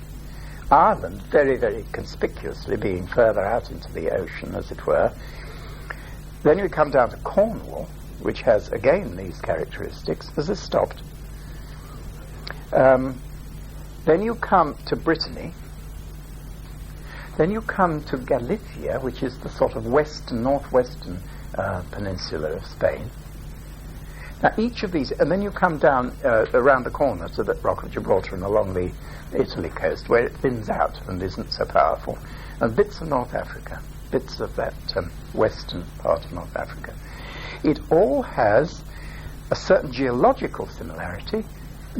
Ireland very, very conspicuously being further out into the ocean, as it were. Then you come down to Cornwall, which has again these characteristics. Has this stopped? Then you come to Brittany. Then you come to Galicia, which is the sort of northwestern peninsula of Spain. Now each of these, and then you come down around the corner to the Rock of Gibraltar and along the Italy coast, where it thins out and isn't so powerful, and bits of North Africa, bits of that western part of North Africa. It all has a certain geological similarity.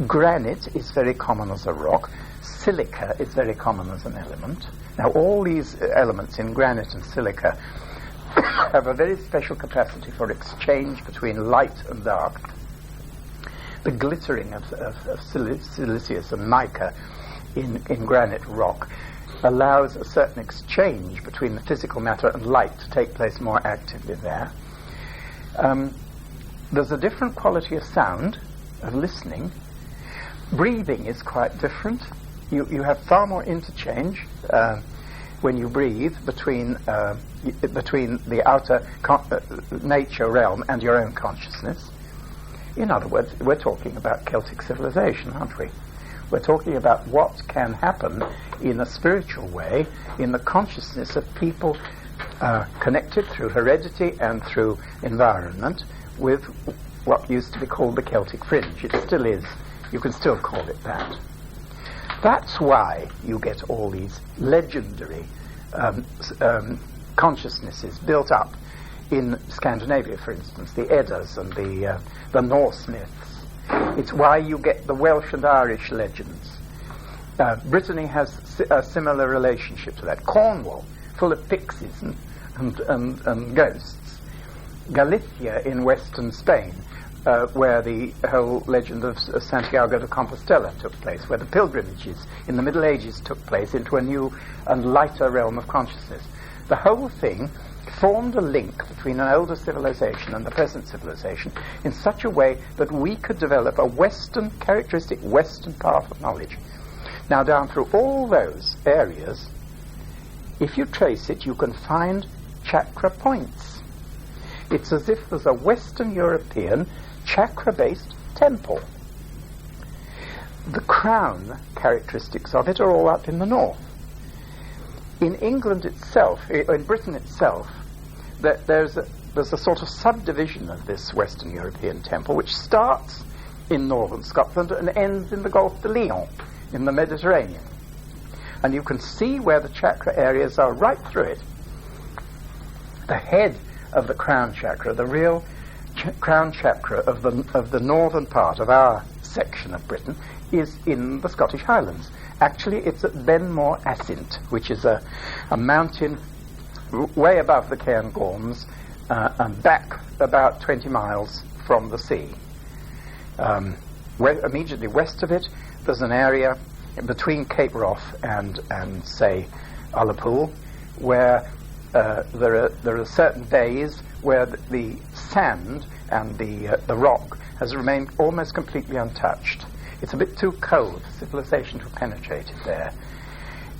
Granite is very common as a rock. Silica is very common as an element. Now all these elements in granite and silica have a very special capacity for exchange between light and dark. The glittering of siliceous and mica in granite rock allows a certain exchange between the physical matter and light to take place more actively there. There's a different quality of sound, of listening. Breathing is quite different. You have far more interchange when you breathe between the outer nature realm and your own consciousness. In other words, we're talking about Celtic civilization, aren't we? We're talking about what can happen in a spiritual way in the consciousness of people connected through heredity and through environment with what used to be called the Celtic fringe. It still is. You can still call it that. That's why you get all these legendary consciousnesses built up in Scandinavia, for instance, the Eddas and the Norse myths. It's why you get the Welsh and Irish legends. Brittany has a similar relationship to that. Cornwall, full of pixies and ghosts. Galicia in western Spain, where the whole legend of Santiago de Compostela took place, where the pilgrimages in the Middle Ages took place into a new and lighter realm of consciousness. The whole thing formed a link between an older civilization and the present civilization in such a way that we could develop a characteristic Western path of knowledge. Now, down through all those areas, if you trace it, you can find chakra points. It's as if there's a Western European chakra-based temple. The crown characteristics of it are all up in the north. In England itself, in Britain itself, there's a sort of subdivision of this Western European temple which starts in northern Scotland and ends in the Gulf de Lion, in the Mediterranean. And you can see where the chakra areas are right through it. The head of the crown chakra, the real crown chakra of the northern part of our section of Britain, is in the Scottish Highlands. Actually, it's at Benmore Assynt, which is a mountain way above the Cairngorms and back about 20 miles from the sea. Immediately west of it, there's an area between Cape Wrath and say, Ullapool, where there are certain bays where the sand and the rock has remained almost completely untouched. It's a bit too cold for civilization to penetrate it there.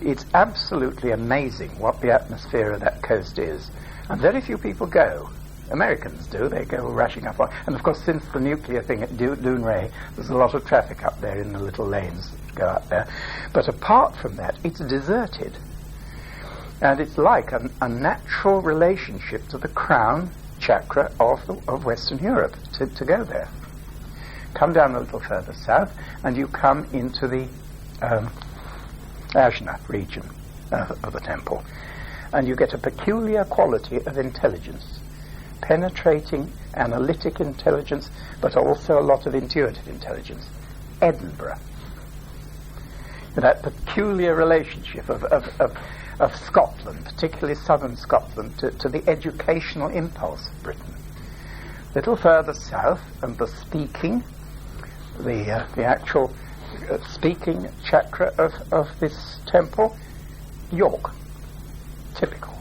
It's absolutely amazing what the atmosphere of that coast is. And very few people go. Americans do. They go rushing up. And of course, since the nuclear thing at Dounreay, there's a lot of traffic up there in the little lanes that go up there. But apart from that, it's deserted. And it's like a natural relationship to the crown chakra of Western Europe to go there. Come down a little further south, and you come into the Ajna region of the temple. And you get a peculiar quality of intelligence, penetrating, analytic intelligence, but also a lot of intuitive intelligence. Edinburgh. That peculiar relationship of of Scotland, particularly southern Scotland, to the educational impulse of Britain. A little further south, and the speaking, the actual speaking chakra of this temple, York, typical.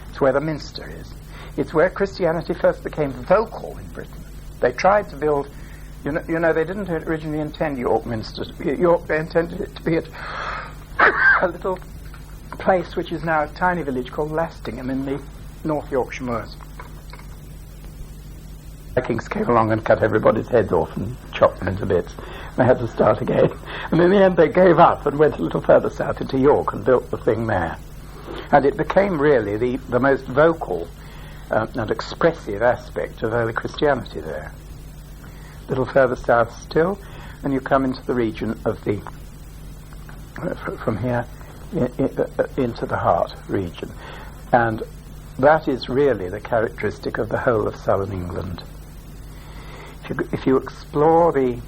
It's where the minster is. It's where Christianity first became vocal in Britain. They tried to build, you know, they didn't originally intend York Minster. York, they intended it to be a little place which is now a tiny village called Lastingham in the North Yorkshire moors. Vikings came along and cut everybody's heads off and chopped them into bits. They had to start again. And in the end they gave up and went a little further south into York and built the thing there. And it became really the most vocal and expressive aspect of early Christianity there. A little further south still, and you come into the region of the, from here into the heart region. And that is really the characteristic of the whole of southern England. If you explore the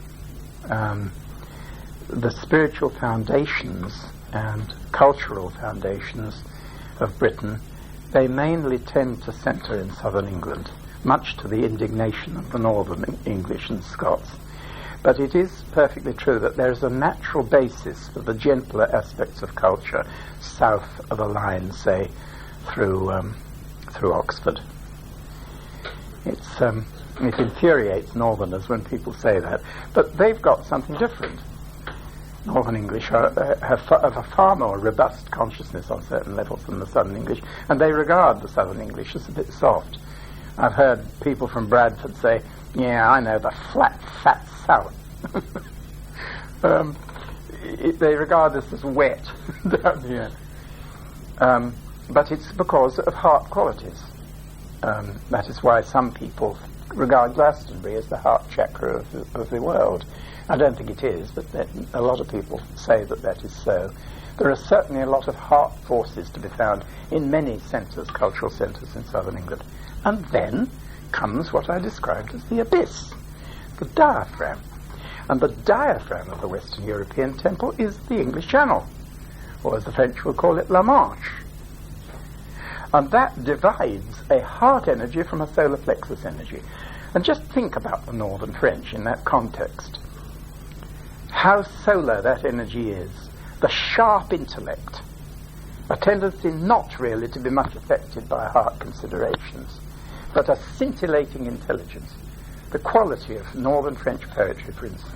spiritual foundations and cultural foundations of Britain, they mainly tend to centre in southern England, much to the indignation of the northern English and Scots. But it is perfectly true that there is a natural basis for the gentler aspects of culture south of a line, say, through Oxford. It infuriates northerners when people say that, but they've got something different. Northern English have a far more robust consciousness on certain levels than the Southern English, and they regard the Southern English as a bit soft. I've heard people from Bradford say, yeah, I know the flat, fat South. They regard this as wet down here. But it's because of heart qualities. That is why some people regard Glastonbury as the heart chakra of the world. I don't think it is, but a lot of people say that is so. There are certainly a lot of heart forces to be found in many centres, cultural centres in southern England. And then comes what I described as the abyss, the diaphragm. And the diaphragm of the Western European temple is the English Channel, or as the French will call it, La Manche. And that divides a heart energy from a solar plexus energy. And just think about the Northern French in that context. How solar that energy is. The sharp intellect. A tendency not really to be much affected by heart considerations, but a scintillating intelligence. The quality of Northern French poetry, for instance.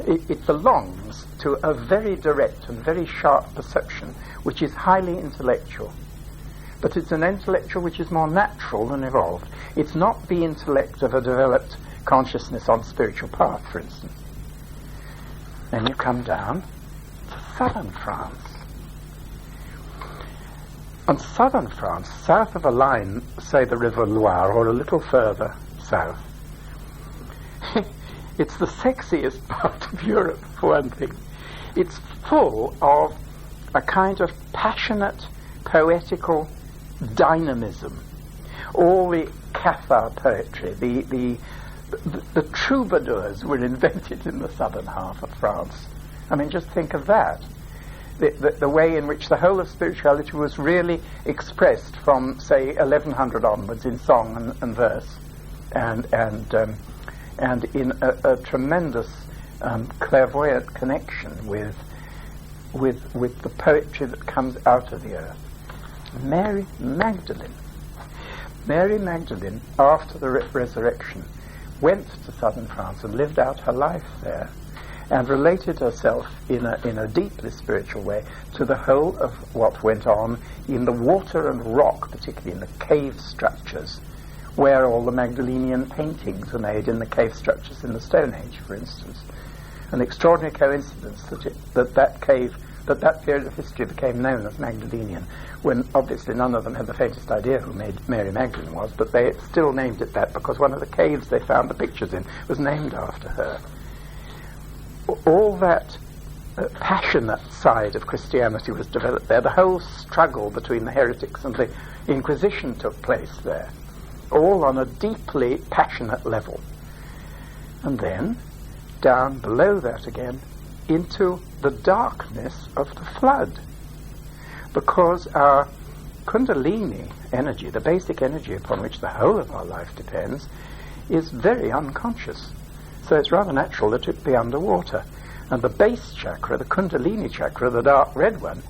It belongs to a very direct and very sharp perception, which is highly intellectual. But it's an intellectual which is more natural than evolved. It's not the intellect of a developed consciousness on spiritual path, for instance. Then you come down to southern France. On southern France, south of a line, say the River Loire, or a little further south, it's the sexiest part of Europe, for one thing. It's full of a kind of passionate, poetical dynamism. All the Cathar poetry, the troubadours were invented in the southern half of France. I mean, just think of that. The way in which the whole of spirituality was really expressed from, say, 1100 onwards in song and verse, and in a tremendous clairvoyant connection with the poetry that comes out of the earth. Mary Magdalene, after the resurrection, went to southern France and lived out her life there, and related herself in a deeply spiritual way to the whole of what went on in the water and rock, particularly in the cave structures, where all the Magdalenian paintings were made, in the cave structures in the Stone Age, for instance. An extraordinary coincidence that period of history became known as Magdalenian, when obviously none of them had the faintest idea who Mary Magdalene was, but they still named it that because one of the caves they found the pictures in was named after her. All that passionate side of Christianity was developed there. The whole struggle between the heretics and the Inquisition took place there, all on a deeply passionate level. And then, down below that again, into the darkness of the flood. because our Kundalini energy, the basic energy upon which the whole of our life depends, is very unconscious. So it's rather natural that it be underwater. And the base chakra, the Kundalini chakra, the dark red one,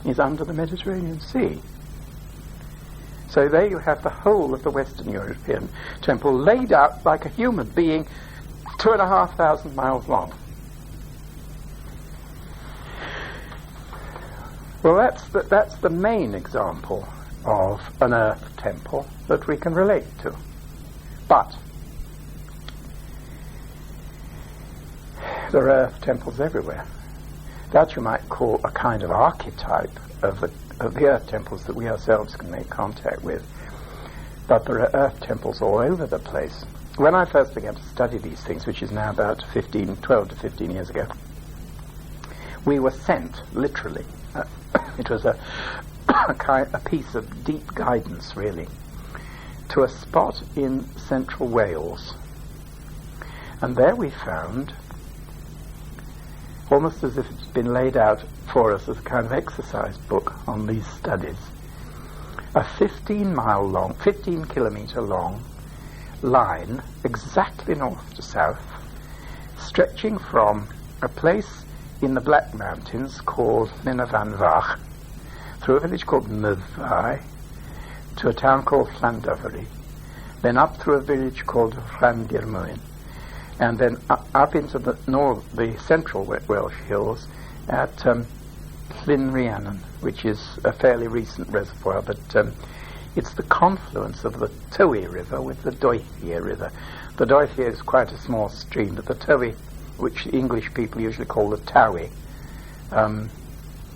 is under the Mediterranean Sea. So there you have the whole of the Western European temple laid out like a human being 2,500 miles long. Well, that's the main example of an earth temple that we can relate to. But there are earth temples everywhere. That you might call a kind of archetype of the earth temples that we ourselves can make contact with. But there are earth temples all over the place. When I first began to study these things, which is now about 12 to 15 years ago, we were sent, literally, it was a piece of deep guidance, really, to a spot in central Wales. And there we found, almost as if it's been laid out for us as a kind of exercise book on these studies, a 15 kilometre long line, exactly north to south, stretching from a place in the Black Mountains called Llyn-y-Fan-Fach, through a village called Myddfai, to a town called Llandovery, then up through a village called Llandirmwyn, and then up into the central Welsh hills at Llyn Rhiannon, which is a fairly recent reservoir, but it's the confluence of the Tywi River with the Doethia River. The Doethia is quite a small stream, but the Tywi, which English people usually call the Towie,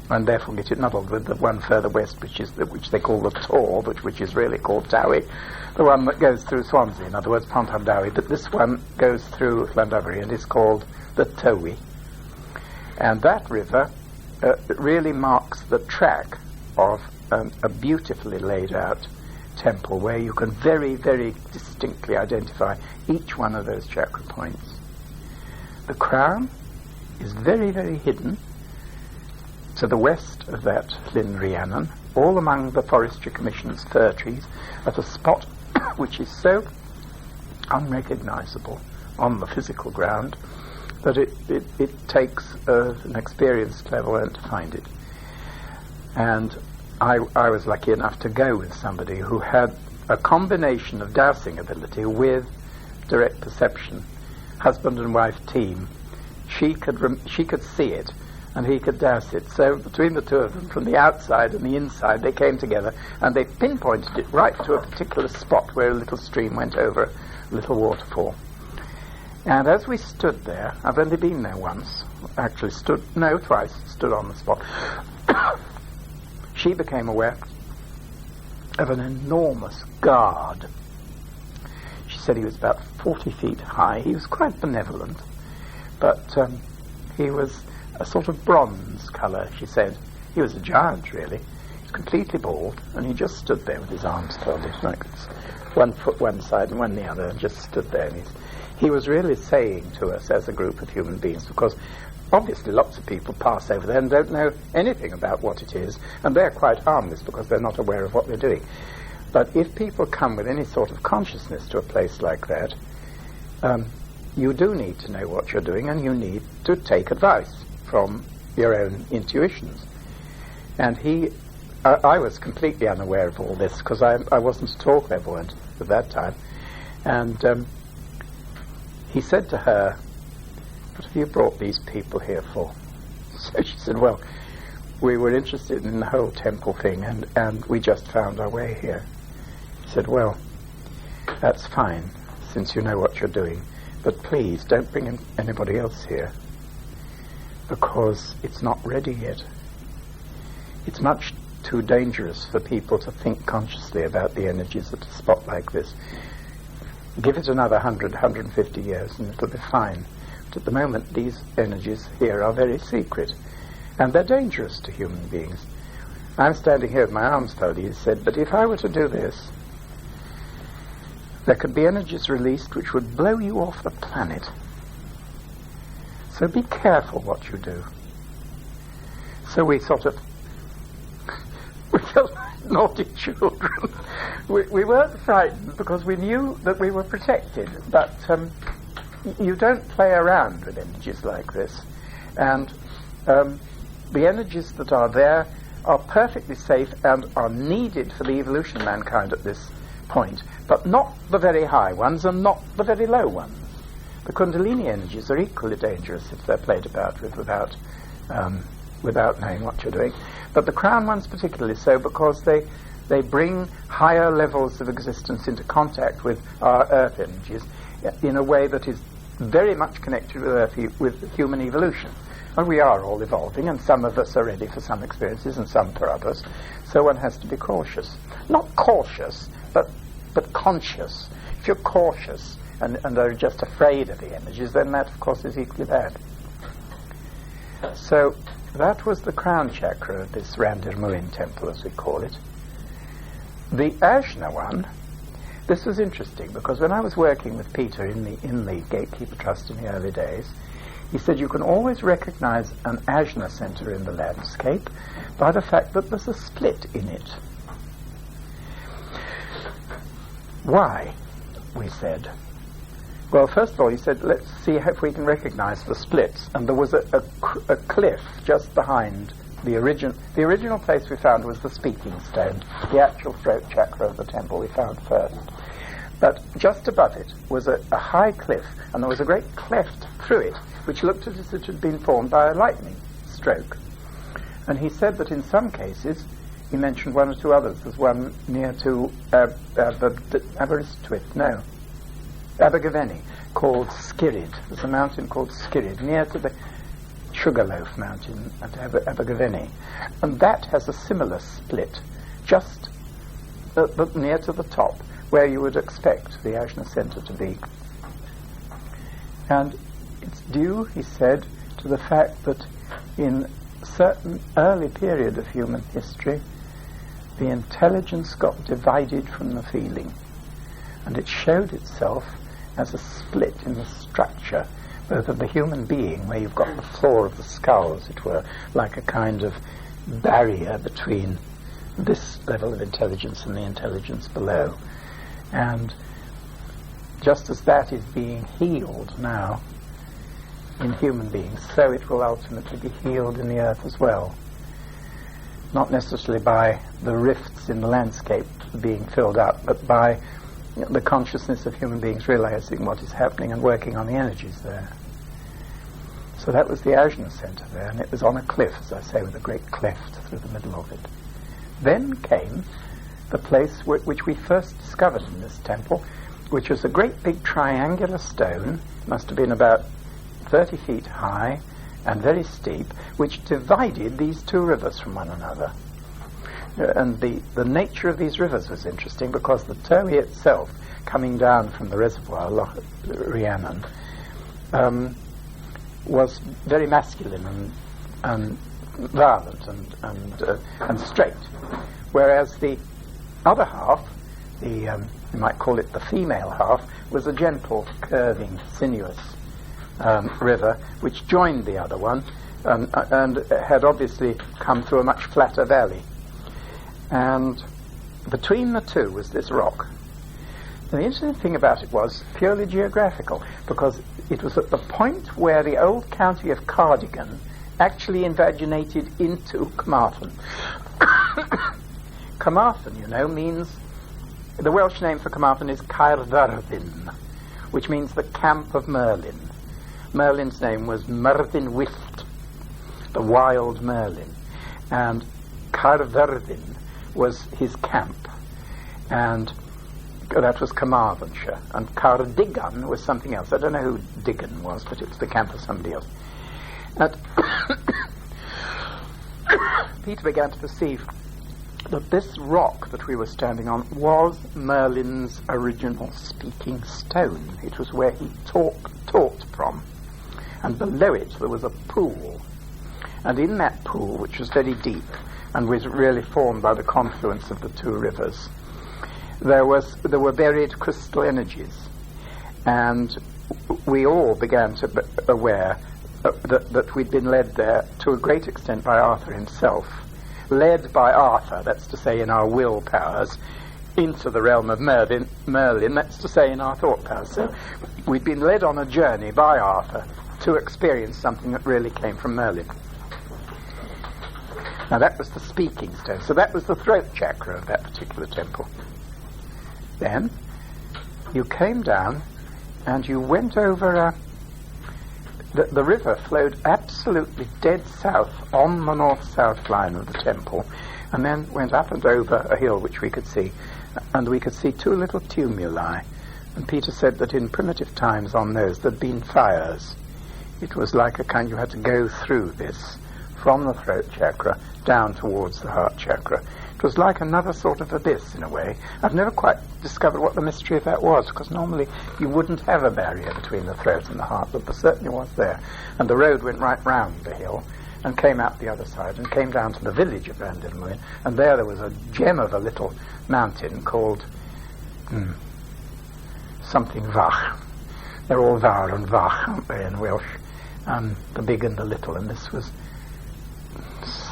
and therefore get it muddled with the one further west, which they call the Tor, but which is really called Towie, the one that goes through Swansea, in other words, Pontardawy, but this one goes through Llandovery and is called the Tywi. And that river really marks the track of a beautifully laid out temple where you can very, very distinctly identify each one of those chakra points. The crown is very, very hidden to the west of that Llyn Rhiannon, all among the Forestry Commission's fir trees, at a spot which is so unrecognisable on the physical ground that it takes an experienced clairvoyant to find it. And I was lucky enough to go with somebody who had a combination of dowsing ability with direct perception, husband and wife team. She could see it, and he could douse it. So between the two of them, from the outside and the inside, they came together and they pinpointed it right to a particular spot where a little stream went over a little waterfall. And as we stood there, I've only been there once, twice, stood on the spot, she became aware of an enormous guard. She said he was about 40 feet high. He was quite benevolent, but he was a sort of bronze colour, she said. He was a giant, really. He was completely bald, and he just stood there with his arms folded like this, one foot one side and one the other, and just stood there. And he was really saying to us as a group of human beings, because obviously lots of people pass over there and don't know anything about what it is, and they're quite harmless because they're not aware of what they're doing. But if people come with any sort of consciousness to a place like that, you do need to know what you're doing, and you need to take advice from your own intuitions. And I was completely unaware of all this because I wasn't at all clairvoyant at that time. And he said to her, "What have you brought these people here for?" So she said, "Well, we were interested in the whole temple thing, and we just found our way here." He said, "Well, that's fine, since you know what you're doing, but please don't bring anybody else here, because it's not ready yet. It's much too dangerous for people to think consciously about the energies at a spot like this. Give it another 100, 150 years and it'll be fine. But at the moment, these energies here are very secret, and they're dangerous to human beings. I'm standing here with my arms folded," he said, "but if I were to do this, there could be energies released which would blow you off the planet. So be careful what you do." So we sort of felt like naughty children. We weren't frightened because we knew that we were protected, but you don't play around with energies like this. And the energies that are there are perfectly safe and are needed for the evolution of mankind at this point, but not the very high ones and not the very low ones. The Kundalini energies are equally dangerous if they're played about with without knowing what you're doing. But the crown ones particularly so, because they bring higher levels of existence into contact with our earth energies in a way that is very much connected with human evolution. And we are all evolving, and some of us are ready for some experiences and some for others. So one has to be cautious. Not cautious, but conscious. If you're cautious and are just afraid of the energies, then that, of course, is equally bad. So that was the crown chakra of this Randirmuin temple, as we call it. The Ajna one, this was interesting, because when I was working with Peter in the Gatekeeper Trust in the early days, he said you can always recognize an Ajna center in the landscape by the fact that there's a split in it. Why? We said. Well, first of all, he said, let's see if we can recognize the splits. And there was a cliff just behind the original place we found was the speaking stone, the actual throat chakra of the temple we found first. But just above it was a high cliff, and there was a great cleft through it, which looked as if it had been formed by a lightning stroke. And he said that in some cases, he mentioned one or two others. There's one near to Abergavenny, called Skirid. There's a mountain called Skirid, near to the Sugarloaf Mountain at Abergavenny. And that has a similar split, just near to the top, where you would expect the Ajna center to be. And it's due, he said, to the fact that in a certain early period of human history, the intelligence got divided from the feeling, and it showed itself as a split in the structure, both of the human being, where you've got the floor of the skull, as it were, like a kind of barrier between this level of intelligence and the intelligence below. And just as that is being healed now in human beings, so it will ultimately be healed in the earth as well. Not necessarily by the rifts in the landscape being filled up, but by the consciousness of human beings realizing what is happening and working on the energies there. So that was the Ajna center there, and it was on a cliff, as I say, with a great cleft through the middle of it. Then came the place which we first discovered in this temple, which was a great big triangular stone, must have been about 30 feet high and very steep, which divided these two rivers from one another. And the nature of these rivers was interesting, because the Towi itself, coming down from the reservoir, Loch Rhiannon, was very masculine and violent and straight, whereas the other half, you might call it the female half, was a gentle, curving, sinuous river, which joined the other one and had obviously come through a much flatter valley. And between the two was this rock. And the interesting thing about it was purely geographical, because it was at the point where the old county of Cardigan actually invaginated into Carmarthen. Carmarthen, you know, means, the Welsh name for Carmarthen is Caerfyrddin, which means the camp of Merlin. Merlin's name was Merddin Wyllt, the wild Merlin, and Caerfyrddin was his camp, and that was Carmarthenshire, and Cardigan was something else. I don't know who Digan was, but it was the camp of somebody else. And Peter began to perceive that this rock that we were standing on was Merlin's original speaking stone. It was where he taught from. And below it there was a pool. And in that pool, which was very deep and was really formed by the confluence of the two rivers, there were buried crystal energies. And we all began to be aware that we'd been led there to a great extent by Arthur himself, led by Arthur, that's to say in our will powers, into the realm of Merlin, that's to say in our thought powers. So we'd been led on a journey by Arthur to experience something that really came from Merlin. Now that was the speaking stone. So that was the throat chakra of that particular temple. Then you came down and you went over the river flowed absolutely dead south on the north-south line of the temple, and then went up and over a hill which we could see, and we could see two little tumuli, and Peter said that in primitive times on those there'd been fires. It was like a kind, you had to go through this from the throat chakra down towards the heart chakra. It was like another sort of abyss in a way. I've never quite discovered what the mystery of that was, because normally you wouldn't have a barrier between the throat and the heart, but there certainly was there. And the road went right round the hill and came out the other side and came down to the village of Randilmuin, and there was a gem of a little mountain called something Vach. They're all Var and Vach, aren't they, in Welsh? The big and the little, and this was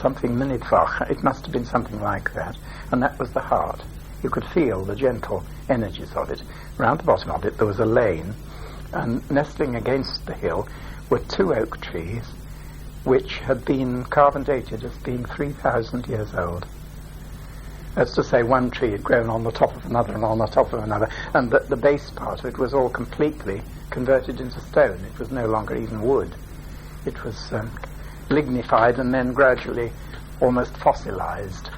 something Minidvach. It must have been something like that, and that was the heart. You could feel the gentle energies of it. Round the bottom of it there was a lane, and nestling against the hill were two oak trees which had been carbon dated as being 3,000 years old. That's to say, one tree had grown on the top of another and on the top of another, and the base part of it was all completely converted into stone. It was no longer even wood. It was lignified and then gradually almost fossilized.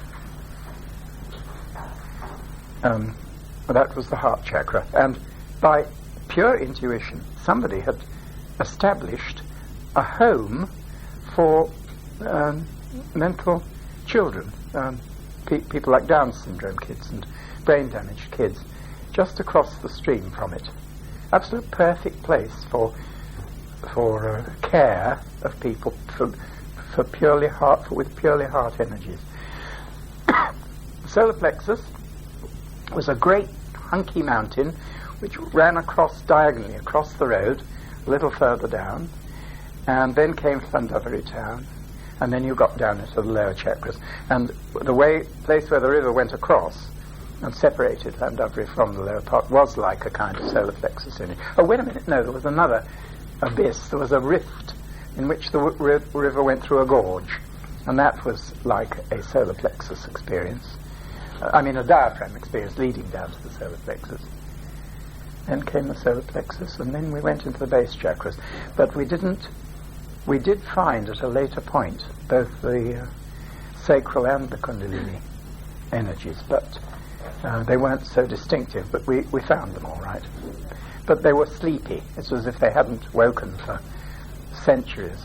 That was the heart chakra. And by pure intuition, somebody had established a home for mental children, people like Down syndrome kids and brain damaged kids, just across the stream from it. Absolute perfect place for care of people with purely heart energies. The solar plexus was a great hunky mountain which ran diagonally across the road a little further down, and then came Llandovery town, and then you got down into the lower chakras, and the place where the river went across and separated Llandovery from the lower part was like a kind of solar plexus in it. Oh, wait a minute, no, there was another abyss. There was a rift in which the river went through a gorge, and that was like a solar plexus experience. A diaphragm experience leading down to the solar plexus. Then came the solar plexus, and then we went into the base chakras. But we did find at a later point both the sacral and the kundalini energies, but they weren't so distinctive, but we found them all right. But they were sleepy. It's as if they hadn't woken for centuries.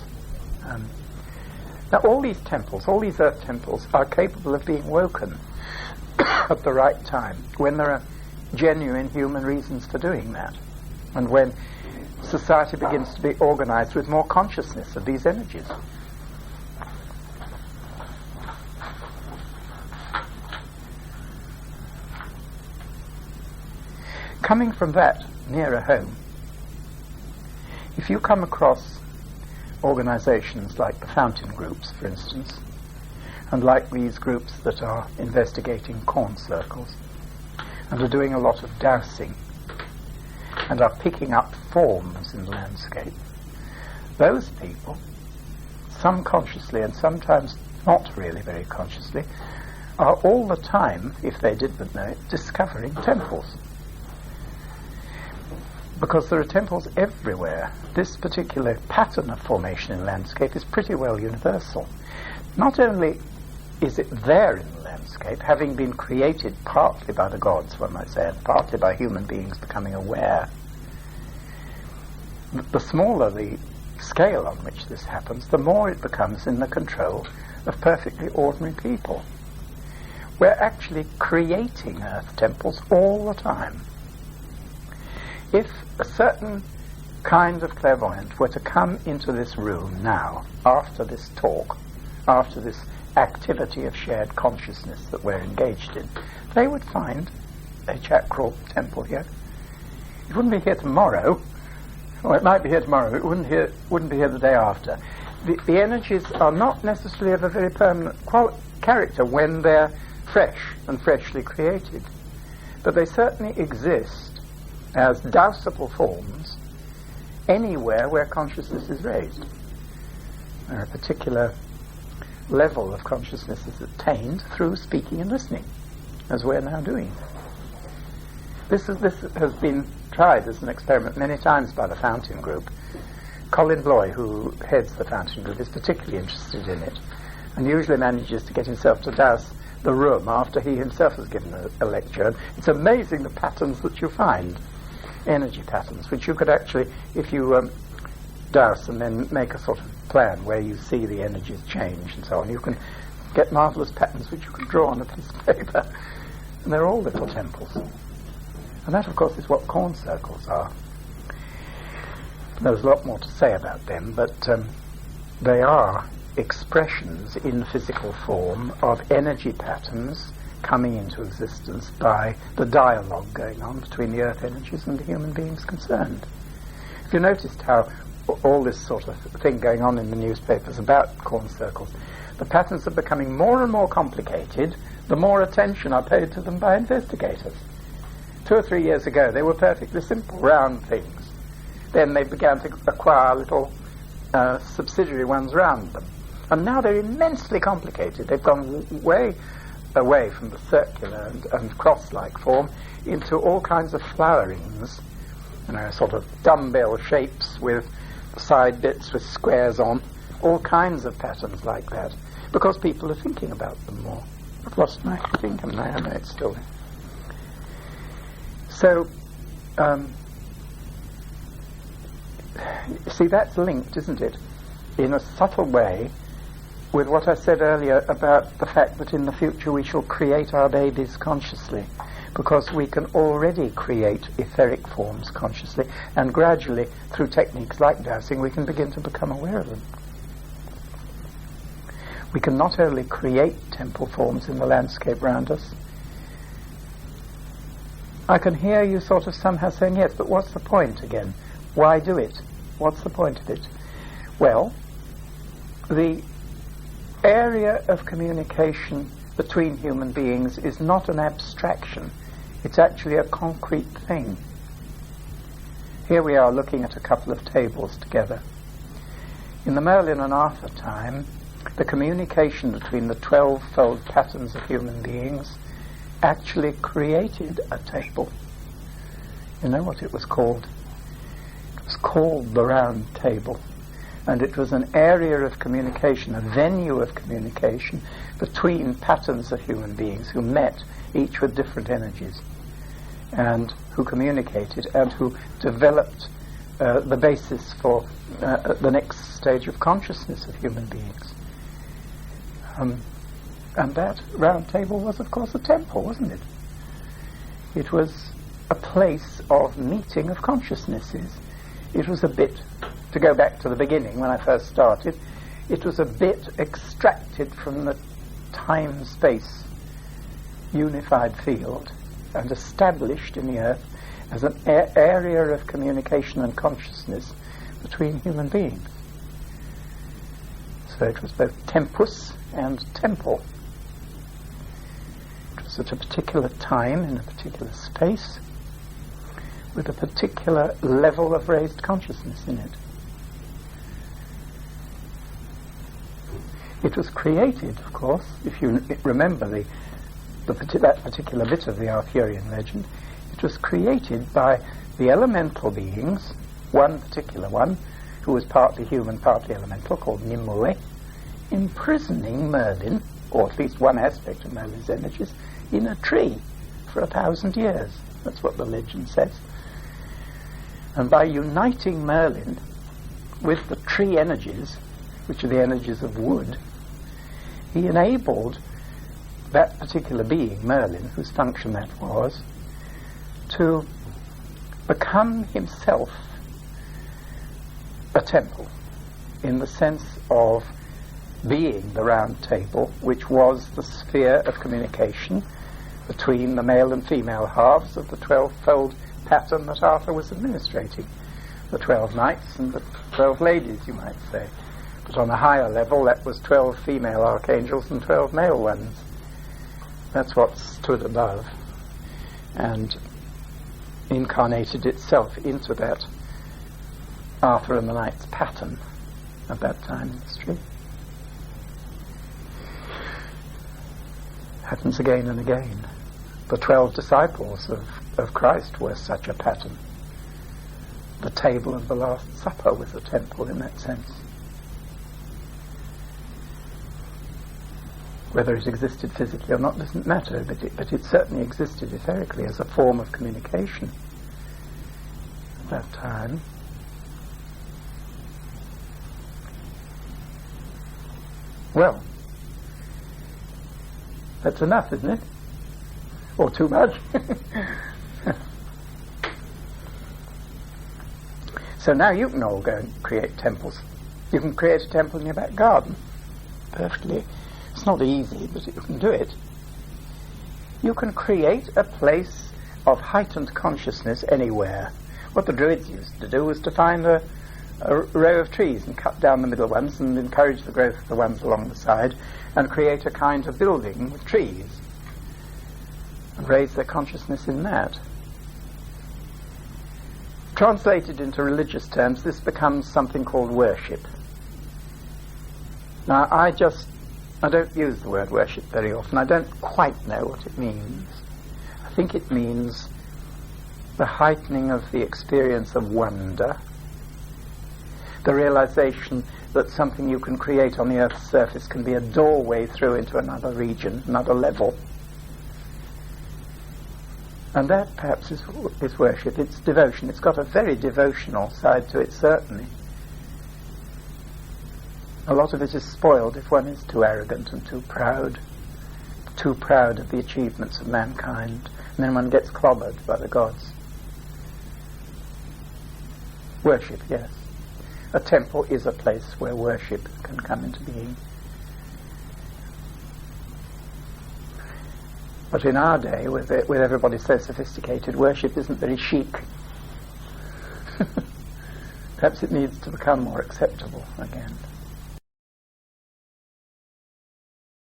Now all these temples, all these earth temples, are capable of being woken at the right time, when there are genuine human reasons for doing that, and when society begins to be organized with more consciousness of these energies. Coming from that nearer home, if you come across organizations like the fountain groups, for instance, and like these groups that are investigating corn circles and are doing a lot of dowsing and are picking up forms in the landscape, those people, some consciously and sometimes not really very consciously, are all the time, if they did but know it, discovering temples. Because there are temples everywhere. This particular pattern of formation in landscape is pretty well universal. Not only is it there in the landscape, having been created partly by the gods, one might say, and partly by human beings becoming aware. The smaller the scale on which this happens, the more it becomes in the control of perfectly ordinary people. We're actually creating earth temples all the time. If a certain kind of clairvoyant were to come into this room now, after this talk, after this activity of shared consciousness that we're engaged in, they would find a chakral temple here. It wouldn't be here tomorrow, or it might be here tomorrow, it wouldn't be here the day after. The energies are not necessarily of a very permanent character when they're fresh and freshly created. But they certainly exist as dowsable forms anywhere where consciousness is raised. A particular level of consciousness is attained through speaking and listening, as we're now doing. This has been tried as an experiment many times by the Fountain Group. Colin Bloy, who heads the Fountain Group, is particularly interested in it, and usually manages to get himself to douse the room after he himself has given a lecture. And it's amazing the patterns that you find, energy patterns, which you could actually, if you douse and then make a sort of plan where you see the energies change and so on, you can get marvellous patterns which you can draw on a piece of paper. And they're all little temples. And that, of course, is what corn circles are. There's a lot more to say about them, but they are expressions in physical form of energy patterns coming into existence by the dialogue going on between the earth energies and the human beings concerned. If you noticed how all this sort of thing going on in the newspapers about corn circles, the patterns are becoming more and more complicated the more attention are paid to them by investigators. 2 or 3 years ago they were perfectly simple, round things. Then they began to acquire little subsidiary ones round them. And now they're immensely complicated. They've gone way away from the circular and cross-like form into all kinds of flowerings, sort of dumbbell shapes with side bits with squares on, all kinds of patterns like that, because people are thinking about them more. I've lost my thing, and I know it's still there. So, see, that's linked, isn't it, in a subtle way with what I said earlier about the fact that in the future we shall create our babies consciously, because we can already create etheric forms consciously, and gradually, through techniques like dowsing, we can begin to become aware of them. We can not only create temple forms in the landscape round us. I can hear you sort of somehow saying, yes, but what's the point again? Why do it? What's the point of it? Well, the area of communication between human beings is not an abstraction. It's actually a concrete thing. Here we are looking at a couple of tables together. In the Merlin and Arthur time, the communication between the 12-fold patterns of human beings actually created a table. You know what it was called? It was called the Round Table. And it was an area of communication, a venue of communication between patterns of human beings who met, each with different energies, and who communicated and who developed the basis for the next stage of consciousness of human beings. And that round table was, of course, a temple, wasn't it? It was a place of meeting of consciousnesses. It was a bit, to go back to the beginning when I first started, it was a bit extracted from the time-space unified field and established in the earth as an area of communication and consciousness between human beings. So it was both tempus and temple. It was at a particular time, in a particular space, with a particular level of raised consciousness in it. It was created, of course, if you remember that particular bit of the Arthurian legend, it was created by the elemental beings, one particular one, who was partly human, partly elemental, called Nimue, imprisoning Merlin, or at least one aspect of Merlin's energies, in a tree for 1,000 years. That's what the legend says. And by uniting Merlin with the tree energies, which are the energies of wood, he enabled that particular being, Merlin, whose function that was, to become himself a temple, in the sense of being the round table, which was the sphere of communication between the male and female halves of the 12-fold pattern that Arthur was administrating. The 12 knights and the 12 ladies, you might say. But on a higher level, that was 12 female archangels and 12 male ones. That's what stood above and incarnated itself into that Arthur and the Knights pattern of that time in history. Happens again and again. The 12 disciples of Christ were such a pattern. The table of the Last Supper was a temple in that sense. Whether it existed physically or not doesn't matter, but it certainly existed etherically as a form of communication at that time. Well, that's enough, isn't it? Or too much? So now you can all go and create temples. You can create a temple in your back garden. Perfectly. It's not easy, but you can do it. You can create a place of heightened consciousness anywhere. What the Druids used to do was to find a row of trees and cut down the middle ones and encourage the growth of the ones along the side and create a kind of building with trees and raise their consciousness in that. Translated into religious terms, this becomes something called worship. Now, I don't use the word worship very often. I don't quite know what it means. I think it means the heightening of the experience of wonder, the realization that something you can create on the Earth's surface can be a doorway through into another region, another level. And that perhaps is worship. It's devotion. It's got a very devotional side to it, certainly. A lot of it is spoiled if one is too arrogant and too proud of the achievements of mankind, and then one gets clobbered by the gods. Worship, yes. A temple is a place where worship can come into being. But in our day, with everybody so sophisticated, worship isn't very chic. Perhaps it needs to become more acceptable again.